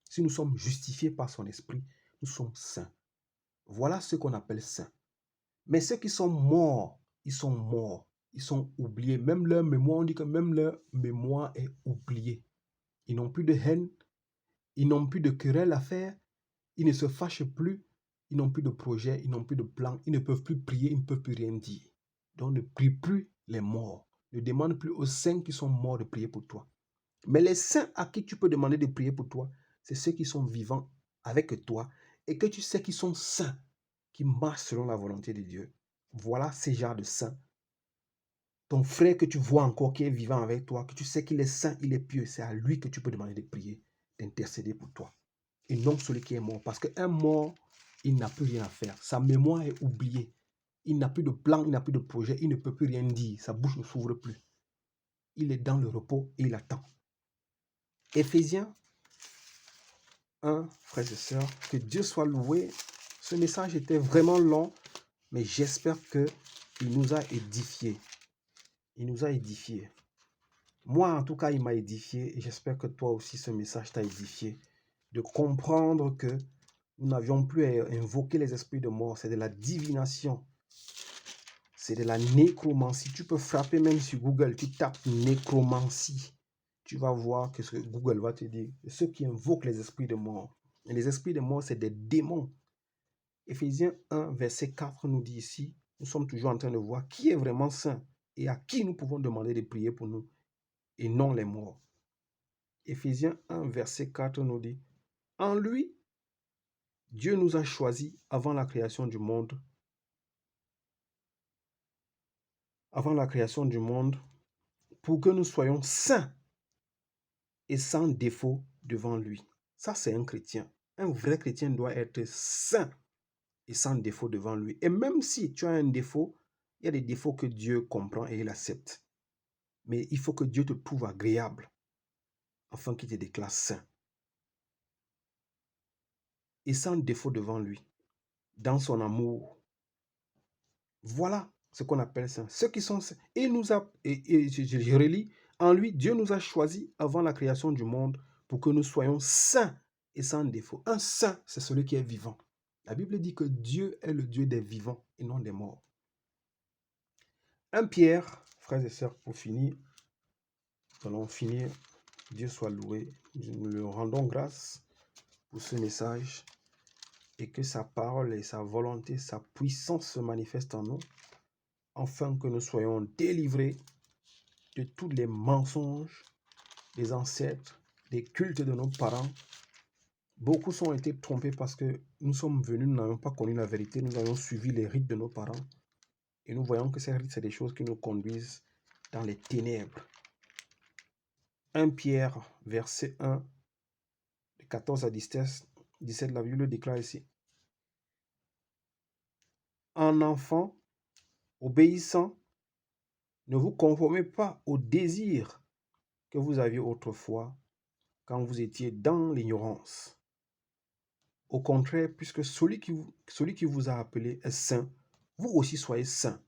Si nous sommes justifiés par son esprit, nous sommes saints. Voilà ce qu'on appelle saints. Mais ceux qui sont morts, ils sont morts. Ils sont oubliés. Même leur mémoire, on dit que même leur mémoire est oubliée. Ils n'ont plus de haine. Ils n'ont plus de querelle à faire. Ils ne se fâchent plus. Ils n'ont plus de projet. Ils n'ont plus de plan. Ils ne peuvent plus prier. Ils ne peuvent plus rien dire. Donc ne prie plus les morts. Ne demande plus aux saints qui sont morts de prier pour toi. Mais les saints à qui tu peux demander de prier pour toi, c'est ceux qui sont vivants avec toi et que tu sais qu'ils sont saints, qui marchent selon la volonté de Dieu. Voilà ces genres de saints. Ton frère que tu vois encore qui est vivant avec toi, que tu sais qu'il est saint, il est pieux, c'est à lui que tu peux demander de prier, d'intercéder pour toi. Et non celui qui est mort. Parce qu'un mort, il n'a plus rien à faire. Sa mémoire est oubliée. Il n'a plus de plan, il n'a plus de projet, il ne peut plus rien dire. Sa bouche ne s'ouvre plus. Il est dans le repos et il attend. Éphésiens 1, frères et sœurs, que Dieu soit loué. Ce message était vraiment long, mais j'espère qu'il nous a édifiés. Il nous a édifiés. Moi, en tout cas, il m'a édifié et j'espère que toi aussi, ce message t'a édifié. De comprendre que nous n'avions plus à invoquer les esprits de mort. C'est de la divination. C'est de la nécromancie. Tu peux frapper même sur Google. Tu tapes nécromancie. Tu vas voir que ce que Google va te dire. Ceux qui invoquent les esprits de mort. Et les esprits de mort, c'est des démons. Éphésiens 1, verset 4 nous dit ici, nous sommes toujours en train de voir qui est vraiment saint et à qui nous pouvons demander de prier pour nous et non les morts. Éphésiens 1, verset 4 nous dit, « En lui, Dieu nous a choisis avant la création du monde, pour que nous soyons saints et sans défaut devant lui. » Ça, c'est un chrétien. Un vrai chrétien doit être saint et sans défaut devant lui. Et même si tu as un défaut, il y a des défauts que Dieu comprend et il accepte. Mais il faut que Dieu te trouve agréable afin qu'il te déclare saint. Et sans défaut devant lui, dans son amour. Voilà ce qu'on appelle saint. Ceux qui sont saints. Et je relis, en lui, Dieu nous a choisis avant la création du monde pour que nous soyons saints et sans défaut. Un saint, c'est celui qui est vivant. La Bible dit que Dieu est le Dieu des vivants et non des morts. 1 Pierre, frères et sœurs, pour finir, nous allons finir. Dieu soit loué. Nous lui rendons grâce pour ce message et que sa parole et sa volonté, sa puissance se manifestent en nous, afin que nous soyons délivrés de tous les mensonges des ancêtres, des cultes de nos parents. Beaucoup ont été trompés parce que nous sommes venus, nous n'avons pas connu la vérité, nous avons suivi les rites de nos parents. Et nous voyons que ces rites, c'est des choses qui nous conduisent dans les ténèbres. 1 Pierre, verset 1, de 14 à 17, la Bible déclare ici. En enfant, obéissant, ne vous conformez pas aux désirs que vous aviez autrefois quand vous étiez dans l'ignorance. Au contraire, puisque celui qui vous a appelé est saint, vous aussi soyez saints.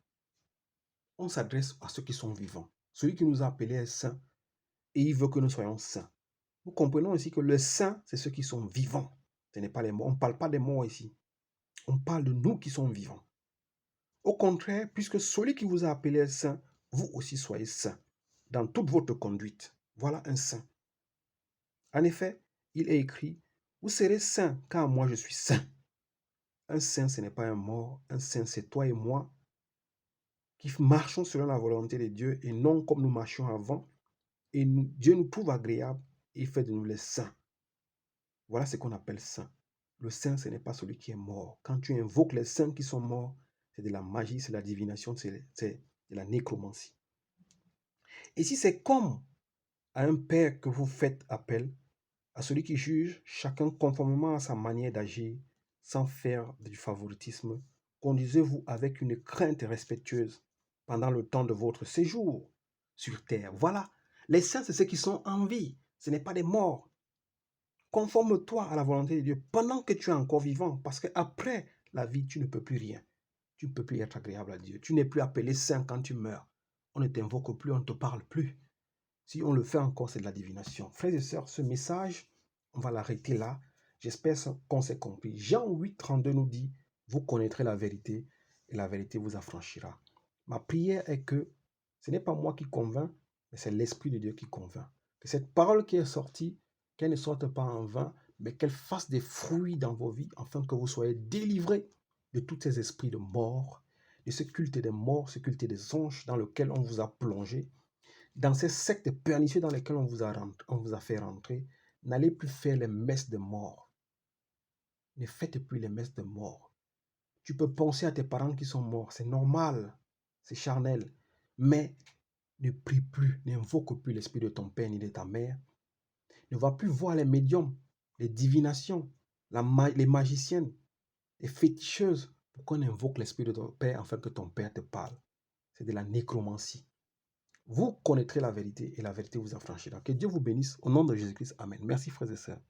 On s'adresse à ceux qui sont vivants. Celui qui nous a appelés est saint et il veut que nous soyons saints. Nous comprenons aussi que les saints, c'est ceux qui sont vivants. Ce n'est pas les morts. On ne parle pas des morts ici. On parle de nous qui sommes vivants. Au contraire, puisque celui qui vous a appelé est saint, vous aussi soyez saints dans toute votre conduite. Voilà un saint. En effet, il est écrit, vous serez saints car moi je suis saint. Un saint, ce n'est pas un mort. Un saint, c'est toi et moi qui marchons selon la volonté de Dieu et non comme nous marchions avant. Et Dieu nous trouve agréables et fait de nous les saints. Voilà ce qu'on appelle saint. Le saint, ce n'est pas celui qui est mort. Quand tu invoques les saints qui sont morts, c'est de la magie, c'est de la divination, c'est de la nécromancie. Et si c'est comme à un père que vous faites appel, à celui qui juge chacun conformément à sa manière d'agir, sans faire du favoritisme, conduisez-vous avec une crainte respectueuse pendant le temps de votre séjour sur terre. Voilà, les saints, c'est ceux qui sont en vie, ce n'est pas des morts. Conforme-toi à la volonté de Dieu pendant que tu es encore vivant, parce qu'après la vie, tu ne peux plus rien. Tu ne peux plus être agréable à Dieu. Tu n'es plus appelé saint quand tu meurs. On ne t'invoque plus, on ne te parle plus. Si on le fait encore, c'est de la divination. Frères et sœurs, ce message, on va l'arrêter là. J'espère qu'on s'est compris. Jean 8, 32 nous dit, vous connaîtrez la vérité et la vérité vous affranchira. Ma prière est que ce n'est pas moi qui convainc, mais c'est l'Esprit de Dieu qui convainc. Que cette parole qui est sortie, qu'elle ne sorte pas en vain, mais qu'elle fasse des fruits dans vos vies, afin que vous soyez délivrés de tous ces esprits de mort, de ce culte des morts, ce culte des anges dans lequel on vous a plongé, dans ces sectes pernicieuses dans lesquelles on vous a fait rentrer. N'allez plus faire les messes de mort. Ne faites plus les messes de mort. Tu peux penser à tes parents qui sont morts, c'est normal, c'est charnel, mais ne prie plus, n'invoque plus l'esprit de ton père ni de ta mère. Ne va plus voir les médiums, les divinations, les magiciennes, les féticheuses, pour qu'on invoque l'esprit de ton père afin que ton père te parle. C'est de la nécromancie. Vous connaîtrez la vérité et la vérité vous affranchira. Que Dieu vous bénisse au nom de Jésus-Christ. Amen. Merci frères et sœurs.